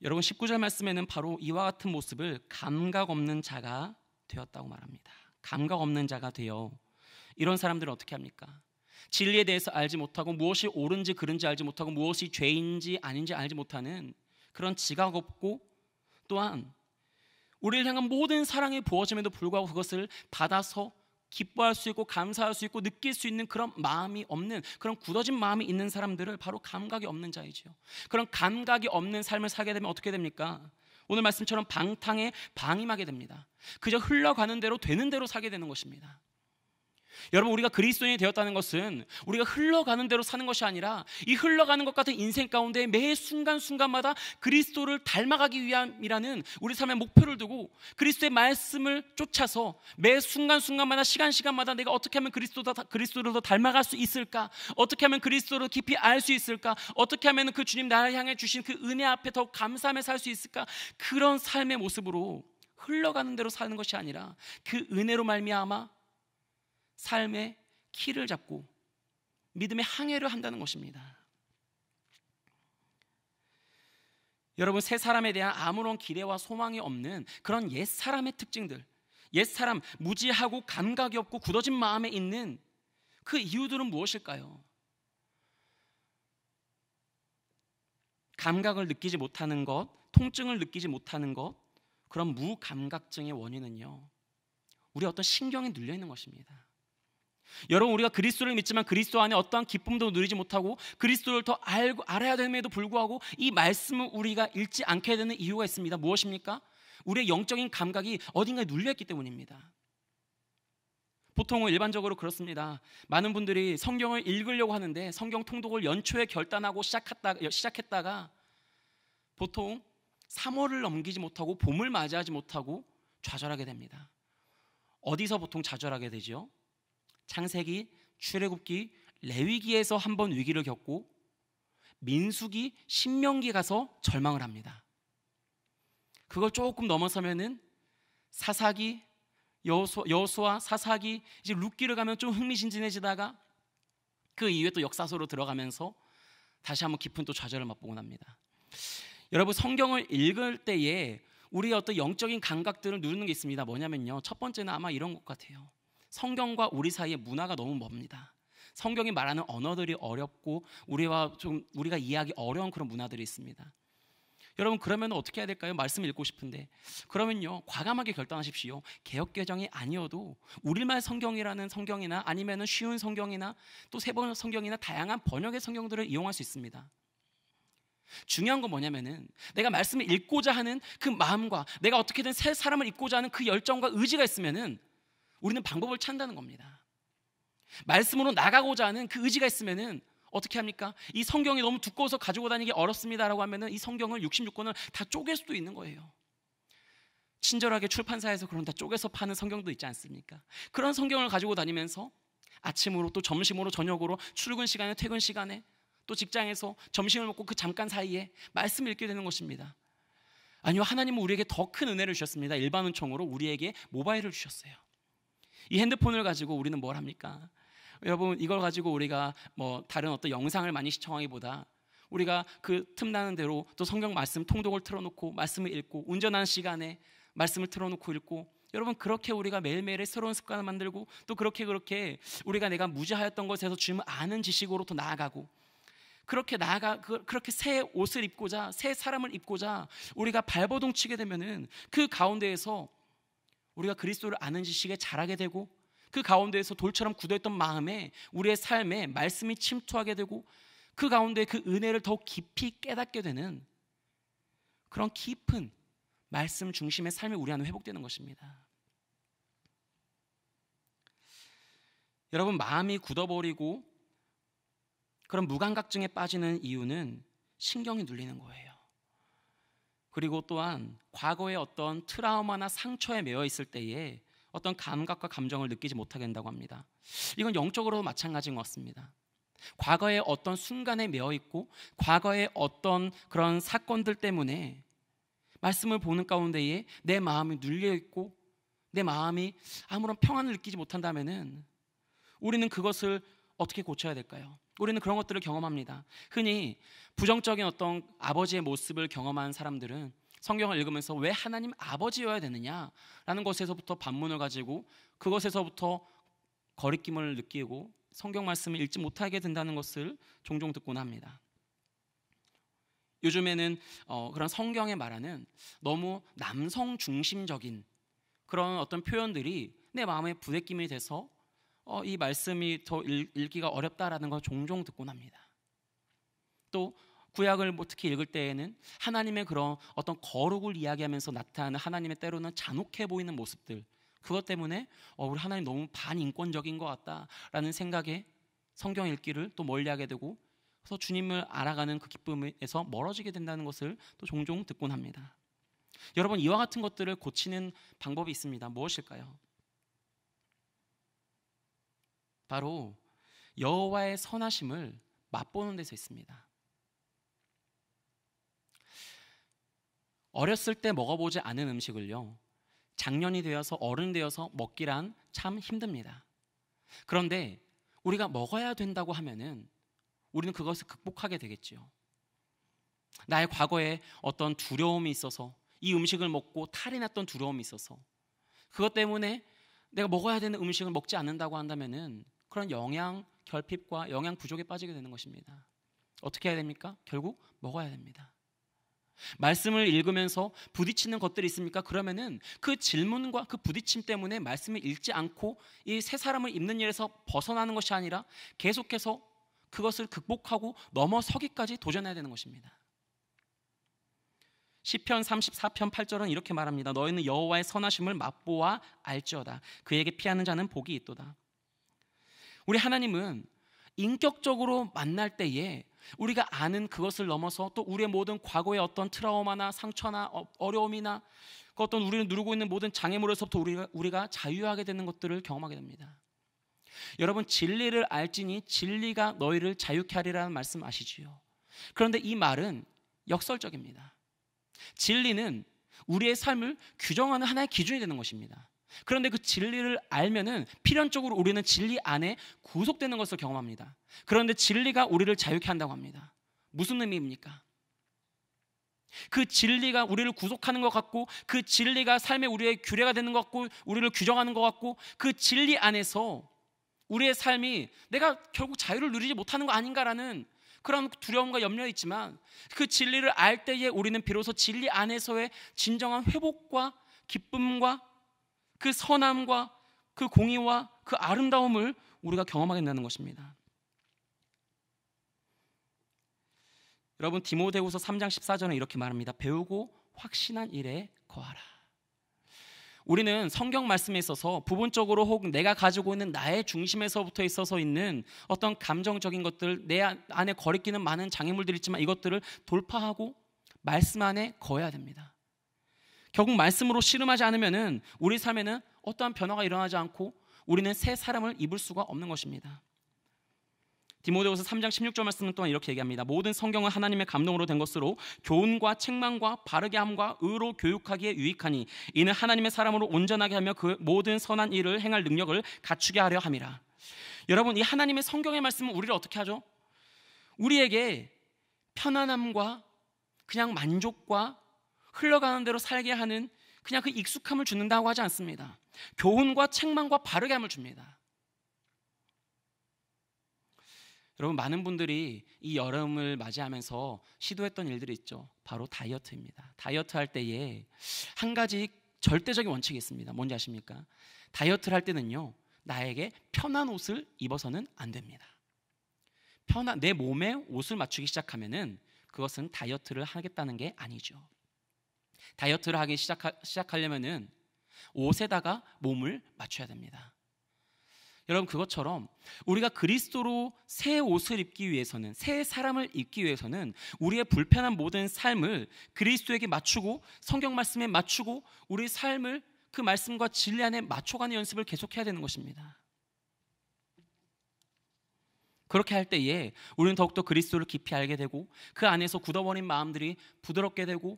여러분, 19절 말씀에는 바로 이와 같은 모습을 감각 없는 자가 되었다고 말합니다. 감각 없는 자가 되어. 이런 사람들은 어떻게 합니까? 진리에 대해서 알지 못하고, 무엇이 옳은지 그른지 알지 못하고, 무엇이 죄인지 아닌지 알지 못하는 그런 지각 없고, 또한 우리를 향한 모든 사랑이 부어짐에도 불구하고 그것을 받아서 기뻐할 수 있고 감사할 수 있고 느낄 수 있는 그런 마음이 없는, 그런 굳어진 마음이 있는 사람들을 바로 감각이 없는 자이죠. 그런 감각이 없는 삶을 살게 되면 어떻게 됩니까? 오늘 말씀처럼 방탕에 방임하게 됩니다. 그저 흘러가는 대로 되는 대로 살게 되는 것입니다. 여러분, 우리가 그리스도인이 되었다는 것은 우리가 흘러가는 대로 사는 것이 아니라 이 흘러가는 것 같은 인생 가운데 매 순간순간마다 그리스도를 닮아가기 위함이라는 우리 삶의 목표를 두고 그리스도의 말씀을 쫓아서 매 순간순간마다 시간마다 내가 어떻게 하면 그리스도를 더 닮아갈 수 있을까? 어떻게 하면 그리스도를 깊이 알 수 있을까? 어떻게 하면 그 주님 나를 향해 주신 그 은혜 앞에 더 감사하며 살 수 있을까? 그런 삶의 모습으로 흘러가는 대로 사는 것이 아니라 그 은혜로 말미암아 삶의 키를 잡고 믿음의 항해를 한다는 것입니다. 여러분, 새 사람에 대한 아무런 기대와 소망이 없는 그런 옛 사람의 특징들, 옛 사람, 무지하고 감각이 없고 굳어진 마음에 있는 그 이유들은 무엇일까요? 감각을 느끼지 못하는 것, 통증을 느끼지 못하는 것, 그런 무감각증의 원인은요, 우리 어떤 신경에 눌려 있는 것입니다. 여러분, 우리가 그리스도를 믿지만 그리스도 안에 어떠한 기쁨도 누리지 못하고 그리스도를 더 알아야 됨에도 불구하고 이 말씀을 우리가 읽지 않게 되는 이유가 있습니다. 무엇입니까? 우리의 영적인 감각이 어딘가에 눌려있기 때문입니다. 보통은 일반적으로 그렇습니다. 많은 분들이 성경을 읽으려고 하는데 성경 통독을 연초에 결단하고 시작했다가 보통 3월을 넘기지 못하고 봄을 맞이하지 못하고 좌절하게 됩니다. 어디서 보통 좌절하게 되죠? 창세기, 출애굽기, 레위기에서 한번 위기를 겪고 민수기, 신명기 가서 절망을 합니다. 그걸 조금 넘어서면은 사사기, 여호수아, 사사기, 이제 룻기를 가면 좀 흥미진진해지다가 그 이후에 또 역사서로 들어가면서 다시 한번 깊은 또 좌절을 맛보곤 합니다. 여러분, 성경을 읽을 때에 우리의 어떤 영적인 감각들을 누르는 게 있습니다. 뭐냐면요, 첫 번째는 아마 이런 것 같아요. 성경과 우리 사이의 문화가 너무 멉니다. 성경이 말하는 언어들이 어렵고 우리가 이해하기 어려운 그런 문화들이 있습니다. 여러분, 그러면 어떻게 해야 될까요? 말씀을 읽고 싶은데, 그러면요, 과감하게 결단하십시오. 개역개정이 아니어도 우리말 성경이라는 성경이나 아니면 쉬운 성경이나 또 세번 성경이나 다양한 번역의 성경들을 이용할 수 있습니다. 중요한 건 뭐냐면은 내가 말씀을 읽고자 하는 그 마음과 내가 어떻게든 새 사람을 입고자 하는 그 열정과 의지가 있으면은 우리는 방법을 찾는다는 겁니다. 말씀으로 나가고자 하는 그 의지가 있으면은 어떻게 합니까? 이 성경이 너무 두꺼워서 가지고 다니기 어렵습니다라고 하면은 이 성경을 66권을 다 쪼갤 수도 있는 거예요. 친절하게 출판사에서 그런 다 쪼개서 파는 성경도 있지 않습니까? 그런 성경을 가지고 다니면서 아침으로 또 점심으로 저녁으로 출근 시간에 퇴근 시간에 또 직장에서 점심을 먹고 그 잠깐 사이에 말씀을 읽게 되는 것입니다. 아니요, 하나님은 우리에게 더 큰 은혜를 주셨습니다. 일반 은총으로 우리에게 모바일을 주셨어요. 이 핸드폰을 가지고 우리는 뭘 합니까? 여러분, 이걸 가지고 우리가 뭐 다른 어떤 영상을 많이 시청하기보다 우리가 그 틈나는 대로 또 성경 말씀 통독을 틀어놓고 말씀을 읽고 운전하는 시간에 말씀을 틀어놓고 읽고, 여러분, 그렇게 우리가 매일매일의 새로운 습관을 만들고 또 그렇게 우리가 내가 무지하였던 것에서 주님을 아는 지식으로 또 나아가고 그렇게 새 옷을 입고자 새 사람을 입고자 우리가 발버둥 치게 되면은 그 가운데에서 우리가 그리스도를 아는 지식에 자라게 되고 그 가운데에서 돌처럼 굳어있던 마음에 우리의 삶에 말씀이 침투하게 되고 그 가운데 그 은혜를 더욱 깊이 깨닫게 되는 그런 깊은 말씀 중심의 삶이 우리 안에 회복되는 것입니다. 여러분, 마음이 굳어버리고 그런 무감각증에 빠지는 이유는 신경이 눌리는 거예요. 그리고 또한 과거의 어떤 트라우마나 상처에 매여 있을 때에 어떤 감각과 감정을 느끼지 못하게 된다고 합니다. 이건 영적으로도 마찬가지인 것 같습니다. 과거의 어떤 순간에 매여 있고 과거의 어떤 그런 사건들 때문에 말씀을 보는 가운데에 내 마음이 눌려 있고 내 마음이 아무런 평안을 느끼지 못한다면은 우리는 그것을 어떻게 고쳐야 될까요? 우리는 그런 것들을 경험합니다. 흔히 부정적인 어떤 아버지의 모습을 경험한 사람들은 성경을 읽으면서 왜 하나님 아버지여야 되느냐라는 것에서부터 반문을 가지고 그것에서부터 거리낌을 느끼고 성경 말씀을 읽지 못하게 된다는 것을 종종 듣곤 합니다. 요즘에는 그런 성경에 말하는 너무 남성 중심적인 그런 어떤 표현들이 내 마음에 부대낌이 돼서 이 말씀이 더 읽기가 어렵다라는 걸 종종 듣곤 합니다. 또 구약을 특히 읽을 때에는 하나님의 그런 어떤 거룩을 이야기하면서 나타나는 하나님의 때로는 잔혹해 보이는 모습들, 그것 때문에 우리 하나님 너무 반인권적인 것 같다라는 생각에 성경 읽기를 또 멀리하게 되고 그래서 주님을 알아가는 그 기쁨에서 멀어지게 된다는 것을 또 종종 듣곤 합니다. 여러분, 이와 같은 것들을 고치는 방법이 있습니다. 무엇일까요? 바로 여호와의 선하심을 맛보는 데서 있습니다. 어렸을 때 먹어보지 않은 음식을요, 장년이 되어서 어른 되어서 먹기란 참 힘듭니다. 그런데 우리가 먹어야 된다고 하면은 우리는 그것을 극복하게 되겠지요. 나의 과거에 어떤 두려움이 있어서 이 음식을 먹고 탈이 났던 두려움이 있어서 그것 때문에 내가 먹어야 되는 음식을 먹지 않는다고 한다면은 그런 영양 결핍과 영양 부족에 빠지게 되는 것입니다. 어떻게 해야 됩니까? 결국 먹어야 됩니다. 말씀을 읽으면서 부딪히는 것들이 있습니까? 그러면은 그 질문과 그 부딪힘 때문에 말씀을 읽지 않고 이 새 사람을 입는 일에서 벗어나는 것이 아니라 계속해서 그것을 극복하고 넘어서기까지 도전해야 되는 것입니다. 시편 34편 8절은 이렇게 말합니다. 너희는 여호와의 선하심을 맛보아 알지어다. 그에게 피하는 자는 복이 있도다. 우리 하나님은 인격적으로 만날 때에 우리가 아는 그것을 넘어서 또 우리의 모든 과거의 어떤 트라우마나 상처나 어려움이나 그 어떤 우리를 누르고 있는 모든 장애물에서부터 우리가 자유하게 되는 것들을 경험하게 됩니다. 여러분, 진리를 알지니 진리가 너희를 자유케 하리라는 말씀 아시지요? 그런데 이 말은 역설적입니다. 진리는 우리의 삶을 규정하는 하나의 기준이 되는 것입니다. 그런데 그 진리를 알면은 필연적으로 우리는 진리 안에 구속되는 것을 경험합니다. 그런데 진리가 우리를 자유케 한다고 합니다. 무슨 의미입니까? 그 진리가 우리를 구속하는 것 같고, 그 진리가 삶의 우리의 규례가 되는 것 같고, 우리를 규정하는 것 같고, 그 진리 안에서 우리의 삶이 내가 결국 자유를 누리지 못하는 거 아닌가라는 그런 두려움과 염려가 있지만, 그 진리를 알 때에 우리는 비로소 진리 안에서의 진정한 회복과 기쁨과 그 선함과 그 공의와 그 아름다움을 우리가 경험하게 된다는 것입니다. 여러분, 디모데후서 3장 14절에 이렇게 말합니다. 배우고 확신한 일에 거하라. 우리는 성경 말씀에 있어서 부분적으로 혹은 내가 가지고 있는 나의 중심에서부터 있어서 있는 어떤 감정적인 것들, 내 안에 거리끼는 많은 장애물들이 있지만 이것들을 돌파하고 말씀 안에 거해야 됩니다. 결국 말씀으로 씨름하지 않으면은 우리 삶에는 어떠한 변화가 일어나지 않고 우리는 새 사람을 입을 수가 없는 것입니다. 디모데후서 3장 16절 말씀 또한 이렇게 얘기합니다. 모든 성경은 하나님의 감동으로 된 것으로 교훈과 책망과 바르게 함과 의로 교육하기에 유익하니 이는 하나님의 사람으로 온전하게 하며 그 모든 선한 일을 행할 능력을 갖추게 하려 함이라. 여러분, 이 하나님의 성경의 말씀은 우리를 어떻게 하죠? 우리에게 편안함과 그냥 만족과 흘러가는 대로 살게 하는 그냥 그 익숙함을 주는다고 하지 않습니다. 교훈과 책망과 바르게 함을 줍니다. 여러분, 많은 분들이 이 여름을 맞이하면서 시도했던 일들이 있죠. 바로 다이어트입니다. 다이어트 할 때에 한 가지 절대적인 원칙이 있습니다. 뭔지 아십니까? 다이어트를 할 때는요, 나에게 편한 옷을 입어서는 안 됩니다. 내 몸에 옷을 맞추기 시작하면은 그것은 다이어트를 하겠다는 게 아니죠. 다이어트를 하기 시작하려면은 옷에다가 몸을 맞춰야 됩니다. 여러분, 그것처럼 우리가 그리스도로 새 옷을 입기 위해서는, 새 사람을 입기 위해서는 우리의 불편한 모든 삶을 그리스도에게 맞추고 성경 말씀에 맞추고 우리 삶을 그 말씀과 진리 안에 맞춰가는 연습을 계속해야 되는 것입니다. 그렇게 할 때에 우리는 더욱더 그리스도를 깊이 알게 되고 그 안에서 굳어버린 마음들이 부드럽게 되고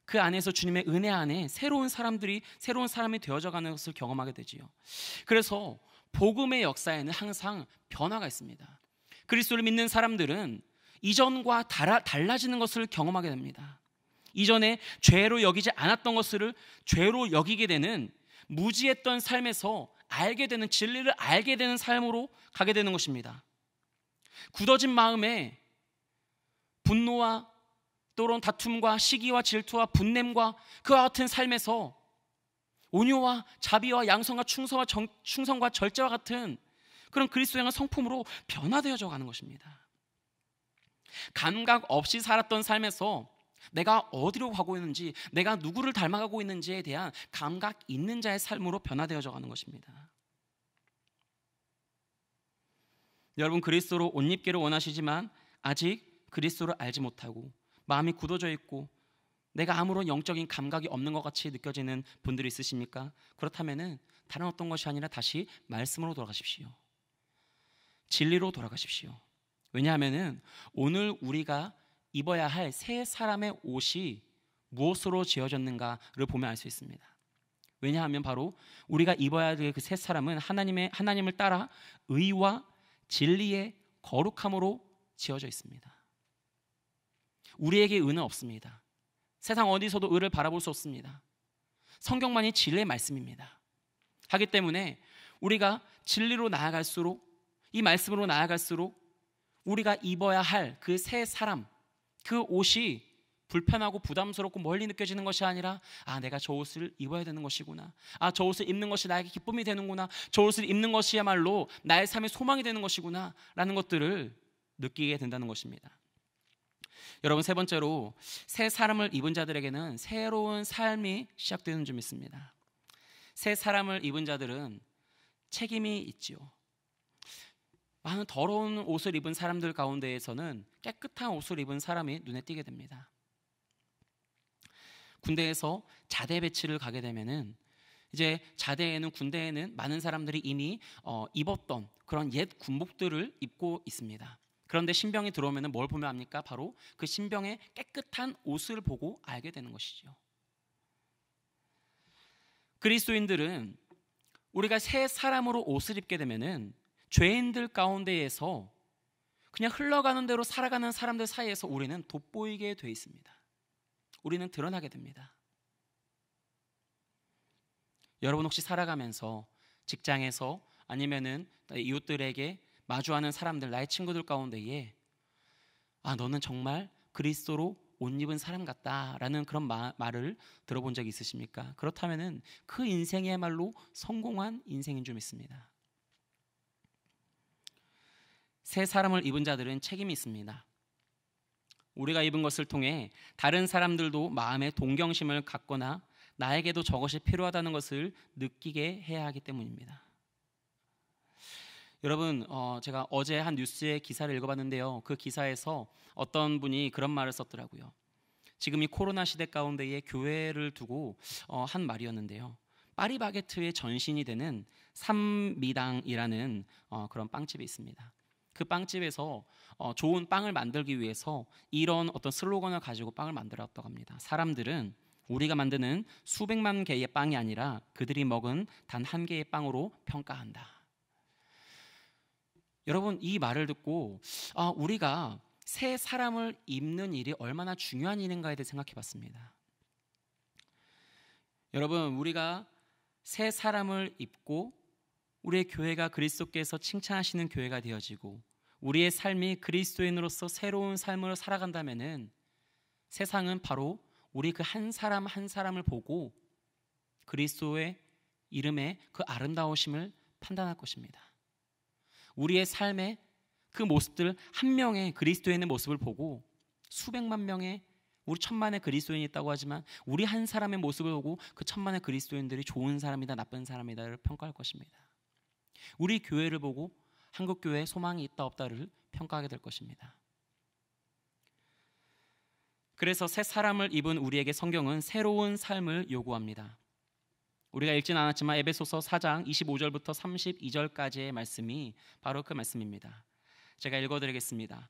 그 안에서 주님의 은혜 안에 새로운 사람이 되어져가는 것을 경험하게 되지요. 그래서 복음의 역사에는 항상 변화가 있습니다. 그리스도를 믿는 사람들은 이전과 달라지는 것을 경험하게 됩니다. 이전에 죄로 여기지 않았던 것을 죄로 여기게 되는, 무지했던 삶에서 알게 되는, 진리를 알게 되는 삶으로 가게 되는 것입니다. 굳어진 마음에 분노와 또는 다툼과 시기와 질투와 분냄과 그와 같은 삶에서 온유와 자비와 양성과 충성과 절제와 같은 그런 그리스도의 향한 성품으로 변화되어져 가는 것입니다. 감각 없이 살았던 삶에서 내가 어디로 가고 있는지, 내가 누구를 닮아가고 있는지에 대한 감각 있는 자의 삶으로 변화되어져 가는 것입니다. 여러분, 그리스도로 옷 입기를 원하시지만 아직 그리스도를 알지 못하고 마음이 굳어져 있고 내가 아무런 영적인 감각이 없는 것 같이 느껴지는 분들이 있으십니까? 그렇다면은 다른 어떤 것이 아니라 다시 말씀으로 돌아가십시오. 진리로 돌아가십시오. 왜냐하면은 오늘 우리가 입어야 할 새 사람의 옷이 무엇으로 지어졌는가를 보면 알 수 있습니다. 왜냐하면 바로 우리가 입어야 될 그 새 사람은 하나님을 따라 의와 진리의 거룩함으로 지어져 있습니다. 우리에게 의는 없습니다. 세상 어디서도 의를 바라볼 수 없습니다. 성경만이 진리의 말씀입니다. 하기 때문에 우리가 진리로 나아갈수록, 이 말씀으로 나아갈수록 우리가 입어야 할 그 새 사람, 그 옷이 불편하고 부담스럽고 멀리 느껴지는 것이 아니라, 내가 저 옷을 입어야 되는 것이구나, 저 옷을 입는 것이 나에게 기쁨이 되는구나, 저 옷을 입는 것이야말로 나의 삶의 소망이 되는 것이구나 라는 것들을 느끼게 된다는 것입니다. 여러분, 세 번째로 새 사람을 입은 자들에게는 새로운 삶이 시작되는 줄 믿습니다. 새 사람을 입은 자들은 책임이 있지요. 많은 더러운 옷을 입은 사람들 가운데에서는 깨끗한 옷을 입은 사람이 눈에 띄게 됩니다. 군대에서 자대 배치를 가게 되면은 이제 자대에는, 군대에는 많은 사람들이 이미 입었던 그런 옛 군복들을 입고 있습니다. 그런데 신병이 들어오면 뭘 보면 압니까? 바로 그 신병의 깨끗한 옷을 보고 알게 되는 것이죠. 그리스도인들은 우리가 새 사람으로 옷을 입게 되면은 죄인들 가운데에서 그냥 흘러가는 대로 살아가는 사람들 사이에서 우리는 돋보이게 돼 있습니다. 우리는 드러나게 됩니다. 여러분 혹시 살아가면서 직장에서 아니면은 이웃들에게 마주하는 사람들, 나의 친구들 가운데에 너는 정말 그리스도로 옷 입은 사람 같다라는 그런 말을 들어본 적이 있으십니까? 그렇다면은 그 인생이야말로 성공한 인생인 줄 믿습니다. 새 사람을 입은 자들은 책임이 있습니다. 우리가 입은 것을 통해 다른 사람들도 마음의 동경심을 갖거나 나에게도 저것이 필요하다는 것을 느끼게 해야 하기 때문입니다. 여러분, 제가 어제 한 뉴스의 기사를 읽어봤는데요. 그 기사에서 어떤 분이 그런 말을 썼더라고요. 지금 이 코로나 시대 가운데에 교회를 두고 한 말이었는데요. 파리바게트의 전신이 되는 삼미당이라는 그런 빵집이 있습니다. 그 빵집에서 좋은 빵을 만들기 위해서 이런 어떤 슬로건을 가지고 빵을 만들었다고 합니다. 사람들은 우리가 만드는 수백만 개의 빵이 아니라 그들이 먹은 단 한 개의 빵으로 평가한다. 여러분, 이 말을 듣고 우리가 새 사람을 입는 일이 얼마나 중요한 일인가에 대해 생각해 봤습니다. 여러분, 우리가 새 사람을 입고 우리의 교회가 그리스도께서 칭찬하시는 교회가 되어지고 우리의 삶이 그리스도인으로서 새로운 삶을 살아간다면은 세상은 바로 우리 그 한 사람 한 사람을 보고 그리스도의 이름의 그 아름다우심을 판단할 것입니다. 우리의 삶의 그 모습들, 한 명의 그리스도인의 모습을 보고 수백만 명의, 우리 천만의 그리스도인이 있다고 하지만 우리 한 사람의 모습을 보고 그 천만의 그리스도인들이 좋은 사람이다 나쁜 사람이다를 평가할 것입니다. 우리 교회를 보고 한국교회에 소망이 있다 없다를 평가하게 될 것입니다. 그래서 새 사람을 입은 우리에게 성경은 새로운 삶을 요구합니다. 우리가 읽진 않았지만 에베소서 4장 25절부터 32절까지의 말씀이 바로 그 말씀입니다. 제가 읽어드리겠습니다.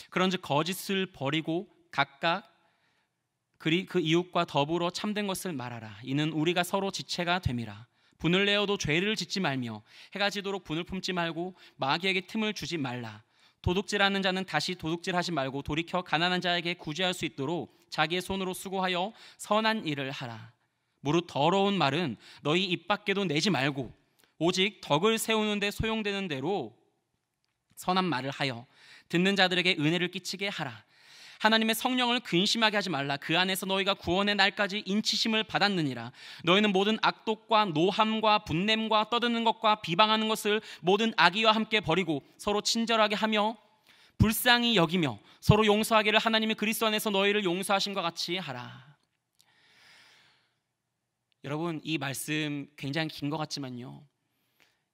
그런즉 거짓을 버리고 각각 그 이웃과 더불어 참된 것을 말하라. 이는 우리가 서로 지체가 됨이라. 분을 내어도 죄를 짓지 말며 해가 지도록 분을 품지 말고 마귀에게 틈을 주지 말라. 도둑질하는 자는 다시 도둑질하지 말고 돌이켜 가난한 자에게 구제할 수 있도록 자기의 손으로 수고하여 선한 일을 하라. 무릇 더러운 말은 너희 입 밖에도 내지 말고 오직 덕을 세우는 데 소용되는 대로 선한 말을 하여 듣는 자들에게 은혜를 끼치게 하라. 하나님의 성령을 근심하게 하지 말라. 그 안에서 너희가 구원의 날까지 인치심을 받았느니라. 너희는 모든 악독과 노함과 분냄과 떠드는 것과 비방하는 것을 모든 악의와 함께 버리고 서로 친절하게 하며 불쌍히 여기며 서로 용서하기를 하나님이 그리스도 안에서 너희를 용서하신 것 같이 하라. 여러분, 이 말씀 굉장히 긴 것 같지만요,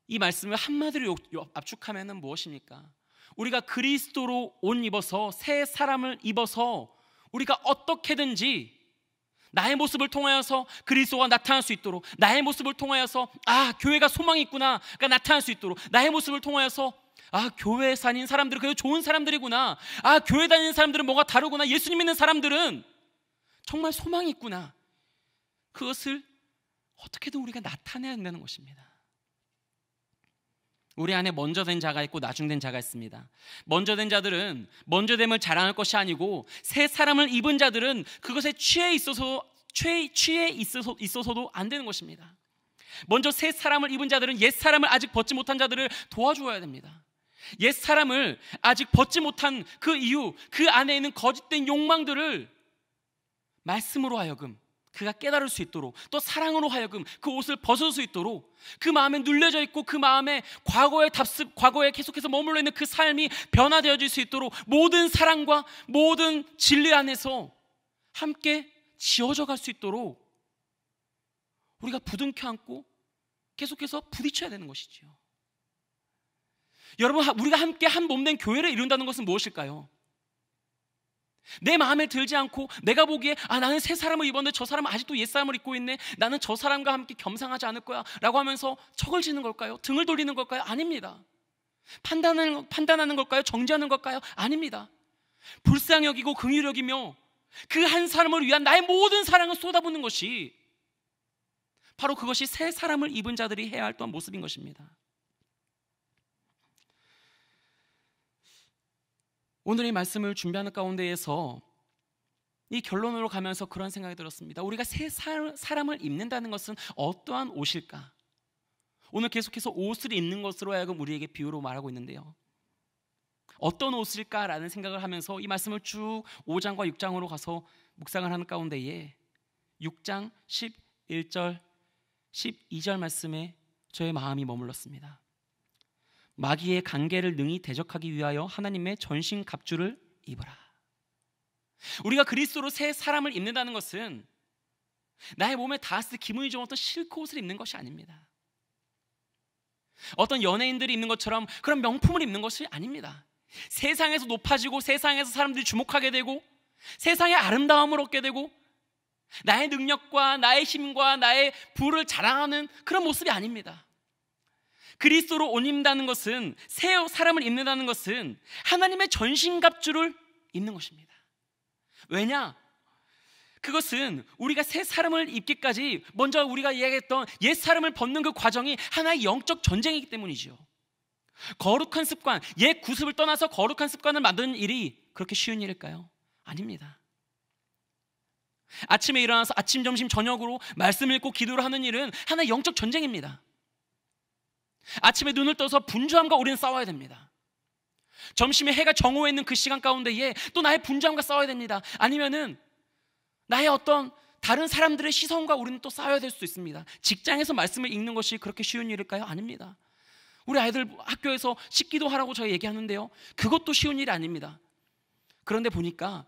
이 말씀을 한마디로 압축하면 무엇입니까? 우리가 그리스도로 옷 입어서 새 사람을 입어서 우리가 어떻게든지 나의 모습을 통하여서 그리스도가 나타날 수 있도록, 나의 모습을 통하여서 교회가 소망이 있구나가 나타날 수 있도록, 나의 모습을 통하여서 교회에 다니는 사람들은 그래도 좋은 사람들이구나, 교회 다니는 사람들은 뭐가 다르구나, 예수님 믿는 사람들은 정말 소망이 있구나, 그것을 어떻게든 우리가 나타내야 된다는 것입니다. 우리 안에 먼저 된 자가 있고 나중된 자가 있습니다. 먼저 된 자들은 먼저됨을 자랑할 것이 아니고, 새 사람을 입은 자들은 그것에 취해 있어서도 안 되는 것입니다. 먼저 새 사람을 입은 자들은 옛 사람을 아직 벗지 못한 자들을 도와주어야 됩니다. 옛 사람을 아직 벗지 못한 그 이유, 그 안에 있는 거짓된 욕망들을 말씀으로 하여금 그가 깨달을 수 있도록, 또 사랑으로 하여금 그 옷을 벗을 수 있도록, 그 마음에 눌려져 있고 그 마음에 과거에 계속해서 머물러 있는 그 삶이 변화되어질 수 있도록 모든 사랑과 모든 진리 안에서 함께 지어져 갈 수 있도록 우리가 부둥켜 안고 계속해서 부딪혀야 되는 것이지요. 여러분, 우리가 함께 한 몸된 교회를 이룬다는 것은 무엇일까요? 내 마음에 들지 않고 내가 보기에 나는 새 사람을 입었는데 저 사람은 아직도 옛 사람을 입고 있네, 나는 저 사람과 함께 겸상하지 않을 거야 라고 하면서 척을 지는 걸까요? 등을 돌리는 걸까요? 아닙니다. 판단하는 걸까요? 정죄하는 걸까요? 아닙니다. 불쌍히 여기고 긍휼히 여기며 그 한 사람을 위한 나의 모든 사랑을 쏟아붓는 것이 바로 그것이 새 사람을 입은 자들이 해야 할 또한 모습인 것입니다. 오늘의 말씀을 준비하는 가운데에서 이 결론으로 가면서 그런 생각이 들었습니다. 우리가 새 사람을 입는다는 것은 어떠한 옷일까? 오늘 계속해서 옷을 입는 것으로 하여금 우리에게 비유로 말하고 있는데요, 어떤 옷일까라는 생각을 하면서 이 말씀을 쭉 5장과 6장으로 가서 묵상을 하는 가운데에 6장 11절 12절 말씀에 저의 마음이 머물렀습니다. 마귀의 간계를 능히 대적하기 위하여 하나님의 전신 갑주를 입으라. 우리가 그리스도로 새 사람을 입는다는 것은 나의 몸에 닿았을 때 기분이 좋은 어떤 실크 옷을 입는 것이 아닙니다. 어떤 연예인들이 입는 것처럼 그런 명품을 입는 것이 아닙니다. 세상에서 높아지고 세상에서 사람들이 주목하게 되고 세상의 아름다움을 얻게 되고 나의 능력과 나의 힘과 나의 부를 자랑하는 그런 모습이 아닙니다. 그리스도로 옷 입는다는 것은, 새 사람을 입는다는 것은 하나님의 전신갑주를 입는 것입니다. 왜냐? 그것은 우리가 새 사람을 입기까지 먼저 우리가 이야기했던 옛 사람을 벗는 그 과정이 하나의 영적 전쟁이기 때문이죠. 거룩한 습관, 옛 구습을 떠나서 거룩한 습관을 만드는 일이 그렇게 쉬운 일일까요? 아닙니다. 아침에 일어나서 아침, 점심, 저녁으로 말씀 읽고 기도를 하는 일은 하나의 영적 전쟁입니다. 아침에 눈을 떠서 분주함과 우리는 싸워야 됩니다. 점심에 해가 정오에 있는 그 시간 가운데에 또 나의 분주함과 싸워야 됩니다. 아니면은 나의 어떤 다른 사람들의 시선과 우리는 또 싸워야 될 수도 있습니다. 직장에서 말씀을 읽는 것이 그렇게 쉬운 일일까요? 아닙니다. 우리 아이들 학교에서 식기도 하라고 저희 얘기하는데요, 그것도 쉬운 일이 아닙니다. 그런데 보니까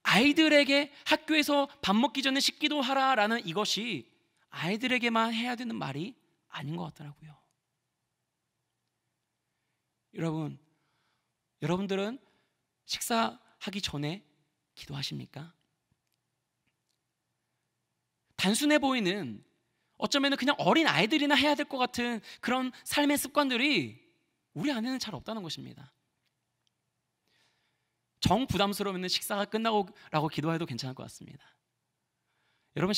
아이들에게 학교에서 밥 먹기 전에 식기도 하라라는 이것이 아이들에게만 해야 되는 말이 아닌 것 같더라고요. 여러분들은 식사하기 전에 기도하십니까? 단순해 보이는, 어쩌면 그냥 어린 아이들이나 해야 될 것 같은 그런 삶의 습관들이 우리 안에는 잘 없다는 것입니다. 정 부담스러우면 식사가 끝나고 라고 기도해도 괜찮을 것 같습니다. 여러분,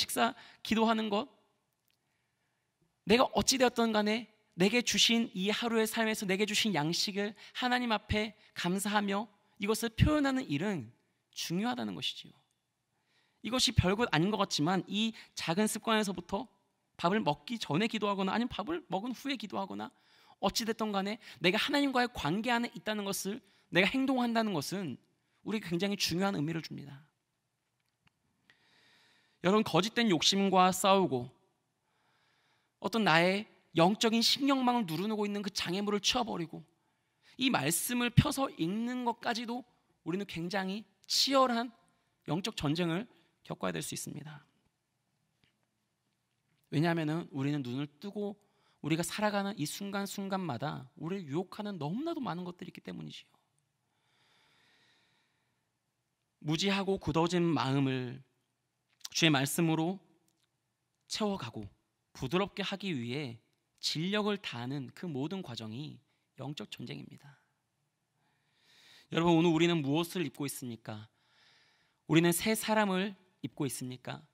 기도하는 것, 내가 어찌되었든 간에 내게 주신 이 하루의 삶에서 내게 주신 양식을 하나님 앞에 감사하며 이것을 표현하는 일은 중요하다는 것이지요. 이것이 별것 아닌 것 같지만 이 작은 습관에서부터 밥을 먹기 전에 기도하거나 아니면 밥을 먹은 후에 기도하거나 어찌됐든 간에 내가 하나님과의 관계 안에 있다는 것을, 내가 행동한다는 것은 우리에게 굉장히 중요한 의미를 줍니다. 여러분, 거짓된 욕심과 싸우고 어떤 나의 영적인 신경망을 누르고 있는 그 장애물을 치워버리고 이 말씀을 펴서 읽는 것까지도 우리는 굉장히 치열한 영적 전쟁을 겪어야 될 수 있습니다. 왜냐하면 우리는 눈을 뜨고 우리가 살아가는 이 순간순간마다 우리를 유혹하는 너무나도 많은 것들이 있기 때문이지요. 무지하고 굳어진 마음을 주의 말씀으로 채워가고 부드럽게 하기 위해 진력을 다하는 그 모든 과정이 영적 전쟁입니다. 여러분, 오늘 우리는 무엇을 입고 있습니까? 우리는 새 사람을 입고 있습니까?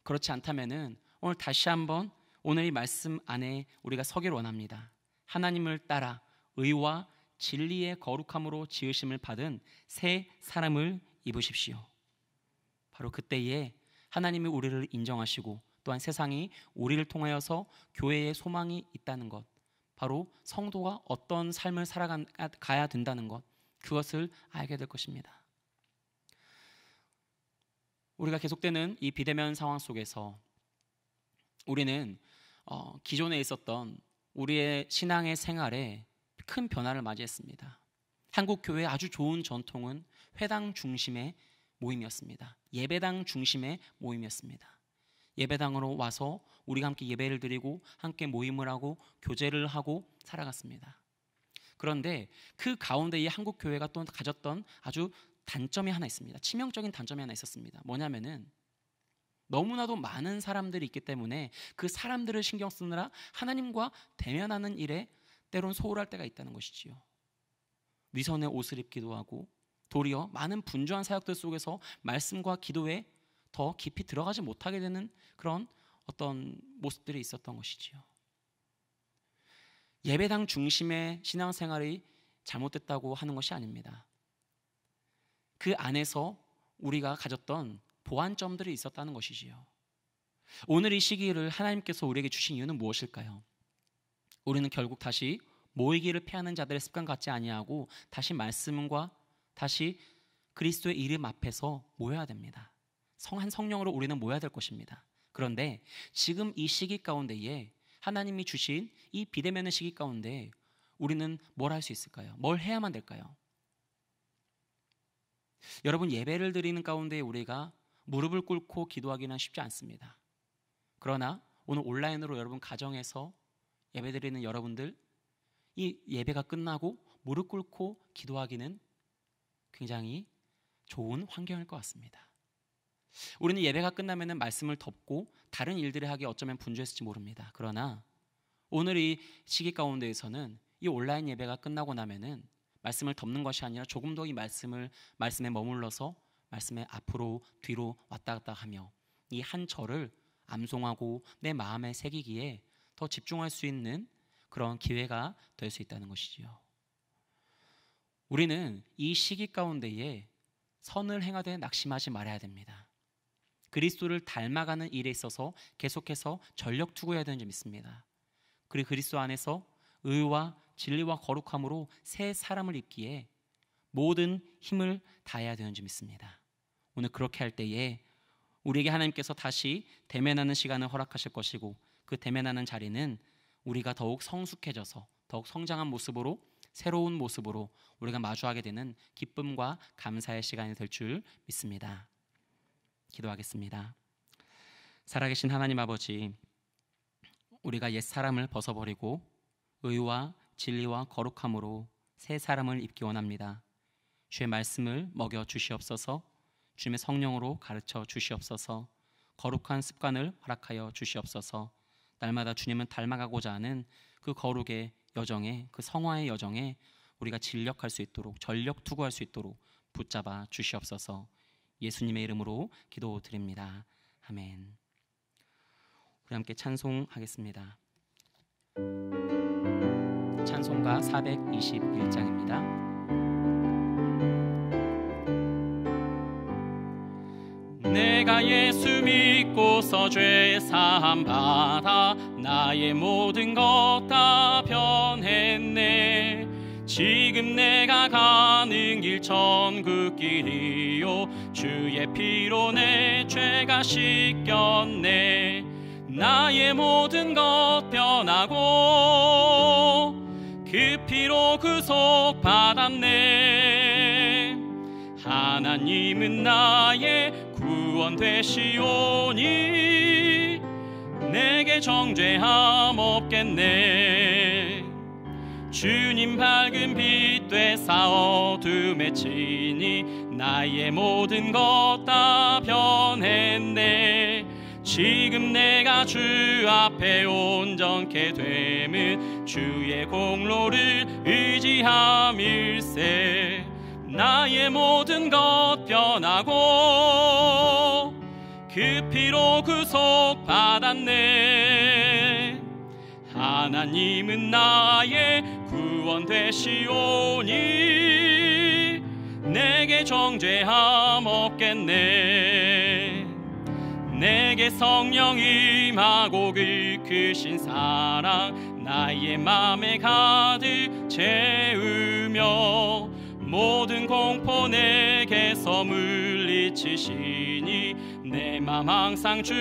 그렇지 않다면은 오늘 다시 한번 오늘 이 말씀 안에 우리가 서기를 원합니다. 하나님을 따라 의와 진리의 거룩함으로 지으심을 받은 새 사람을 입으십시오. 바로 그때에 하나님이 우리를 인정하시고 또한 세상이 우리를 통하여서 교회의 소망이 있다는 것, 바로 성도가 어떤 삶을 살아가야 된다는 것, 그것을 알게 될 것입니다. 우리가 계속되는 이 비대면 상황 속에서 우리는 기존에 있었던 우리의 신앙의 생활에 큰 변화를 맞이했습니다. 한국 교회의 아주 좋은 전통은 회당 중심의 모임이었습니다. 예배당 중심의 모임이었습니다. 예배당으로 와서 우리가 함께 예배를 드리고 함께 모임을 하고 교제를 하고 살아갔습니다. 그런데 그 가운데 이 한국교회가 또 가졌던 아주 단점이 하나 있습니다. 치명적인 단점이 하나 있었습니다. 뭐냐면은 너무나도 많은 사람들이 있기 때문에 그 사람들을 신경 쓰느라 하나님과 대면하는 일에 때론 소홀할 때가 있다는 것이지요. 위선의 옷을 입기도 하고 도리어 많은 분주한 사역들 속에서 말씀과 기도에 더 깊이 들어가지 못하게 되는 그런 어떤 모습들이 있었던 것이지요. 예배당 중심의 신앙생활이 잘못됐다고 하는 것이 아닙니다. 그 안에서 우리가 가졌던 보완점들이 있었다는 것이지요. 오늘 이 시기를 하나님께서 우리에게 주신 이유는 무엇일까요? 우리는 결국 다시 모이기를 피하는 자들의 습관 같지 아니하고 다시 말씀과 다시 그리스도의 이름 앞에서 모여야 됩니다. 한 성령으로 우리는 모여야 될 것입니다. 그런데 지금 이 시기 가운데에 하나님이 주신 이 비대면의 시기 가운데 우리는 뭘 할 수 있을까요? 뭘 해야만 될까요? 여러분, 예배를 드리는 가운데 우리가 무릎을 꿇고 기도하기는 쉽지 않습니다. 그러나 오늘 온라인으로 여러분 가정에서 예배 드리는 여러분들, 이 예배가 끝나고 무릎 꿇고 기도하기는 굉장히 좋은 환경일 것 같습니다. 우리는 예배가 끝나면 말씀을 덮고 다른 일들을 하기에 어쩌면 분주했을지 모릅니다. 그러나 오늘 이 시기 가운데에서는 이 온라인 예배가 끝나고 나면은 말씀을 덮는 것이 아니라 조금 더 이 말씀에 머물러서 말씀에 앞으로 뒤로 왔다 갔다 하며 이 한 절을 암송하고 내 마음에 새기기에 더 집중할 수 있는 그런 기회가 될 수 있다는 것이지요. 우리는 이 시기 가운데에 선을 행하되 낙심하지 말아야 됩니다. 그리스도를 닮아가는 일에 있어서 계속해서 전력 투구해야 되는 줄 믿습니다. 그리고 그리스도 안에서 의와 진리와 거룩함으로 새 사람을 입기에 모든 힘을 다해야 되는 줄 믿습니다. 오늘 그렇게 할 때에 우리에게 하나님께서 다시 대면하는 시간을 허락하실 것이고 그 대면하는 자리는 우리가 더욱 성숙해져서 더욱 성장한 모습으로 새로운 모습으로 우리가 마주하게 되는 기쁨과 감사의 시간이 될 줄 믿습니다. 기도하겠습니다. 살아계신 하나님 아버지, 우리가 옛 사람을 벗어버리고 의와 진리와 거룩함으로 새 사람을 입기 원합니다. 주의 말씀을 먹여 주시옵소서. 주님의 성령으로 가르쳐 주시옵소서. 거룩한 습관을 허락하여 주시옵소서. 날마다 주님을 닮아가고자 하는 그 거룩의 여정에, 그 성화의 여정에 우리가 진력할 수 있도록, 전력 투구할 수 있도록 붙잡아 주시옵소서. 예수님의 이름으로 기도드립니다. 아멘. 우리 함께 찬송하겠습니다. 찬송가 421장입니다. 내가 예수 믿고서 죄 사함 받아 나의 모든 것 다 변했네. 지금 내가 가는 길 천국길이요 주의 피로 내 죄가 씻겼네. 나의 모든 것 변하고 그 피로 구속 받았네. 하나님은 나의 구원 되시오니 내게 정죄함 없겠네. 주님 밝은 빛 되사 어둠에 치니 나의 모든 것 다 변했네. 지금 내가 주 앞에 온전케 됨은 주의 공로를 의지함일세. 나의 모든 것 변하고 그 피로 구속 받았네. 하나님은 나의 구원 되시오니 내게 정죄함 없겠네. 내게 성령 임하고 그 크신 사랑 나의 맘에 가득 채우며 모든 공포 내게서 물리치시니 내 맘 항상 주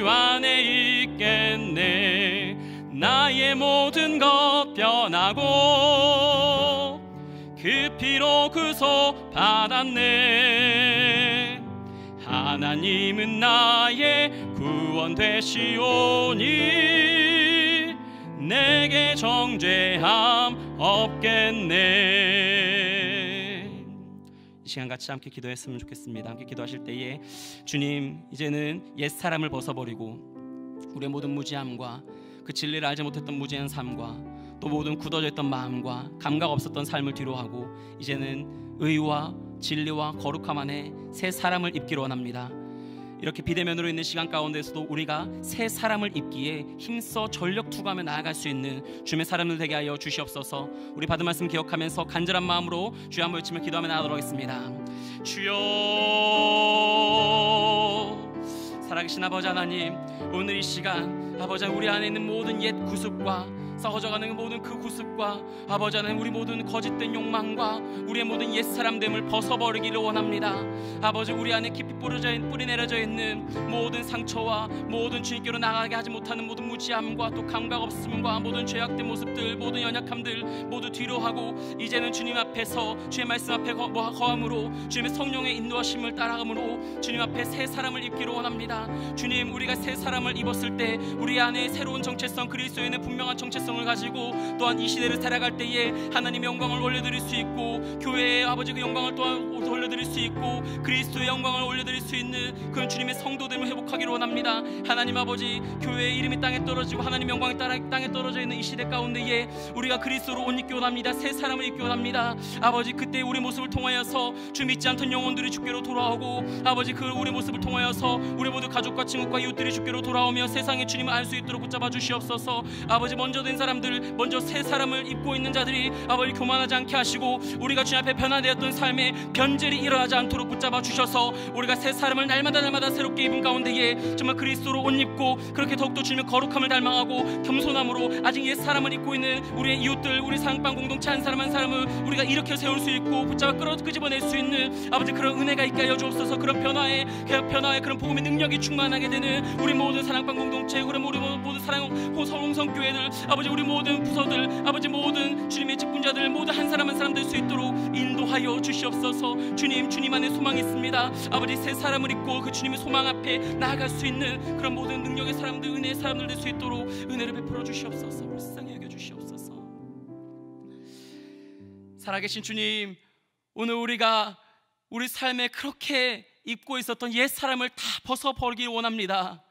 안에 있겠네. 나의 모든 것 변하고 그 피로 구속 받았네. 하나님은 나의 구원 되시오니 내게 정죄함 없겠네. 이 시간 같이 함께 기도했으면 좋겠습니다. 함께 기도하실 때에 주님, 이제는 옛사람을 벗어버리고 우리의 모든 무지함과 그 진리를 알지 못했던 무지한 삶과 또 모든 굳어져 있던 마음과 감각 없었던 삶을 뒤로하고 이제는 의와 진리와 거룩함 안에 새 사람을 입기로 원합니다. 이렇게 비대면으로 있는 시간 가운데서도 우리가 새 사람을 입기에 힘써 전력 투구하며 나아갈 수 있는 주님의 사람들 되게 하여 주시옵소서. 우리 받은 말씀 기억하면서 간절한 마음으로 주여 한번 외치며 기도하며 나아가도록 하겠습니다. 주여, 살아계신 아버지 하나님, 오늘 이 시간 아버지 우리 안에 있는 모든 옛 구습과 썩어져가는 모든 그 구습과 아버지 하나님 우리 모든 거짓된 욕망과 우리의 모든 옛사람됨을 벗어버리기를 원합니다. 아버지 우리 안에 깊이 뿌리 내려져 있는 모든 상처와 모든 주님께로 나가게 하지 못하는 모든 무지함과 또 감각 없음과 모든 죄악된 모습들, 모든 연약함들 모두 뒤로 하고 이제는 주님 앞에서 주의 말씀 앞에 거함으로 주님의 성령의 인도하심을 따라감으로 주님 앞에 새 사람을 입기로 원합니다. 주님, 우리가 새 사람을 입었을 때 우리 안에 새로운 정체성, 그리스도에 있는 분명한 정체성을 가지고 또한 이 시대를 살아갈 때에 하나님의 영광을 올려드릴 수 있고 교회의 아버지 그 영광을 또한 올려드릴 수 있고 그리스도의 영광을 올려드릴 수 있는 그런 주님의 성도됨을 회복하기를 원합니다. 하나님 아버지, 교회의 이름이 땅에 떨어지고 하나님의 영광이 땅에 떨어져 있는 이 시대 가운데에 우리가 그리스도로 옷 입기 원합니다. 새 사람을 입기 원합니다. 아버지, 그때 우리 모습을 통하여서 주 믿지 않던 영혼들이 주께로 돌아오고 아버지 그 우리 모습을 통하여서 우리 모두 가족과 친구과 이웃들이 주께로 돌아오며 세상에 주님을 알 수 있도록 붙잡아 주시옵소서. 아버지, 먼저 된 사람들, 먼저 새 사람을 입고 있는 자들이 아버지 교만하지 않게 하시고 우리가 주님 앞에 변화되었던 삶에 변절이 일어나지 않도록 붙잡아 주셔서 우리가 새 사람을 날마다 새롭게 입은 가운데에 정말 그리스도로 옷 입고 그렇게 더욱더 주님의 거룩함을 닮아가고 겸손함으로 아직 옛 사람을 입고 있는 우리의 이웃들, 우리 사랑방 공동체 한 사람 한 사람을 우리가 일으켜 세울 수 있고 붙잡아 끄집어낼 수 있는 아버지 그런 은혜가 있게 하여 주옵소서. 그런 변화의 그런 복음의 능력이 충만하게 되는 우리 모든 사랑방 공동체, 우리 모든 사랑 홍성교회들, 아버지 우리 모든 부서들, 아버지 모든 주님의 직분자들 모두 한 사람 한 사람 될 수 있도록 인도하여 주시옵소서. 주님 안에 소망이 있습니다. 아버지, 새 사람을 입고 그 주님의 소망 앞에 나아갈 수 있는 그런 모든 능력의 사람들, 은혜의 사람들 될 수 있도록 은혜를 베풀어 주시옵소서. 불쌍히 여겨 주시옵소서. 살아계신 주님, 오늘 우리가 우리 삶에 그렇게 입고 있었던 옛 사람을 다 벗어버리길 원합니다.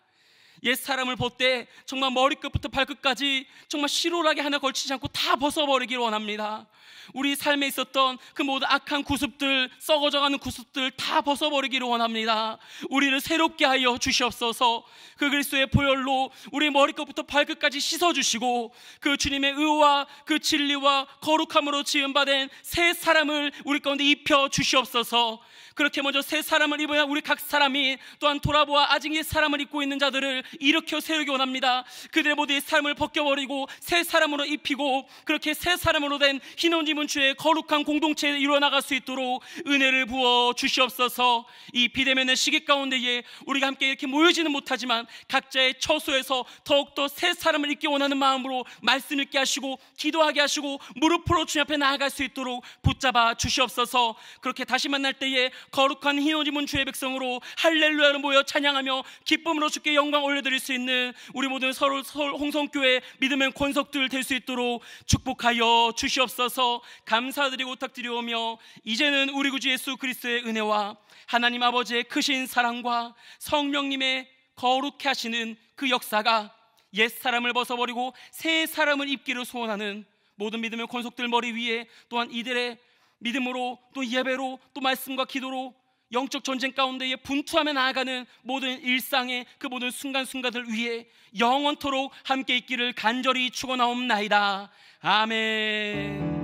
옛 사람을 볼 때 정말 머리끝부터 발끝까지 정말 실오라게 하나 걸치지 않고 다 벗어버리길 원합니다. 우리 삶에 있었던 그 모든 악한 구습들, 썩어져가는 구습들 다 벗어버리기를 원합니다. 우리를 새롭게 하여 주시옵소서. 그 그리스도의 보혈로 우리 머리끝부터 발끝까지 씻어주시고 그 주님의 의와 그 진리와 거룩함으로 지음받은 새 사람을 우리 가운데 입혀 주시옵소서. 그렇게 먼저 새 사람을 입어야 우리 각 사람이 또한 돌아보아 아직 옛 사람을 입고 있는 자들을 일으켜 세우기 원합니다. 그들 모두의 삶을 벗겨버리고 새 사람으로 입히고 그렇게 새 사람으로 된 흰 옷 입은 주의 거룩한 공동체에 이루어나갈 수 있도록 은혜를 부어 주시옵소서. 이 비대면의 시기 가운데에 우리가 함께 이렇게 모이지는 못하지만 각자의 처소에서 더욱더 새 사람을 입기 원하는 마음으로 말씀 읽게 하시고 기도하게 하시고 무릎으로 주님 앞에 나아갈 수 있도록 붙잡아 주시옵소서. 그렇게 다시 만날 때에 거룩한 흰 옷 입은 주의 백성으로 할렐루야로 모여 찬양하며 기쁨으로 주께 영광 올려드릴 수 있는 우리 모든 서울 홍성교회 믿음의 권석들 될 수 있도록 축복하여 주시옵소서. 감사드리고 부탁드리오며 이제는 우리 구주 예수 그리스도의 은혜와 하나님 아버지의 크신 사랑과 성령님의 거룩해 하시는 그 역사가 옛사람을 벗어버리고 새 사람을 입기를 소원하는 모든 믿음의 권속들 머리 위에 또한 이들의 믿음으로 또 예배로 또 말씀과 기도로 영적 전쟁 가운데에 분투하며 나아가는 모든 일상의 그 모든 순간순간들 위에 영원토록 함께 있기를 간절히 축원하옵나이다. 아멘.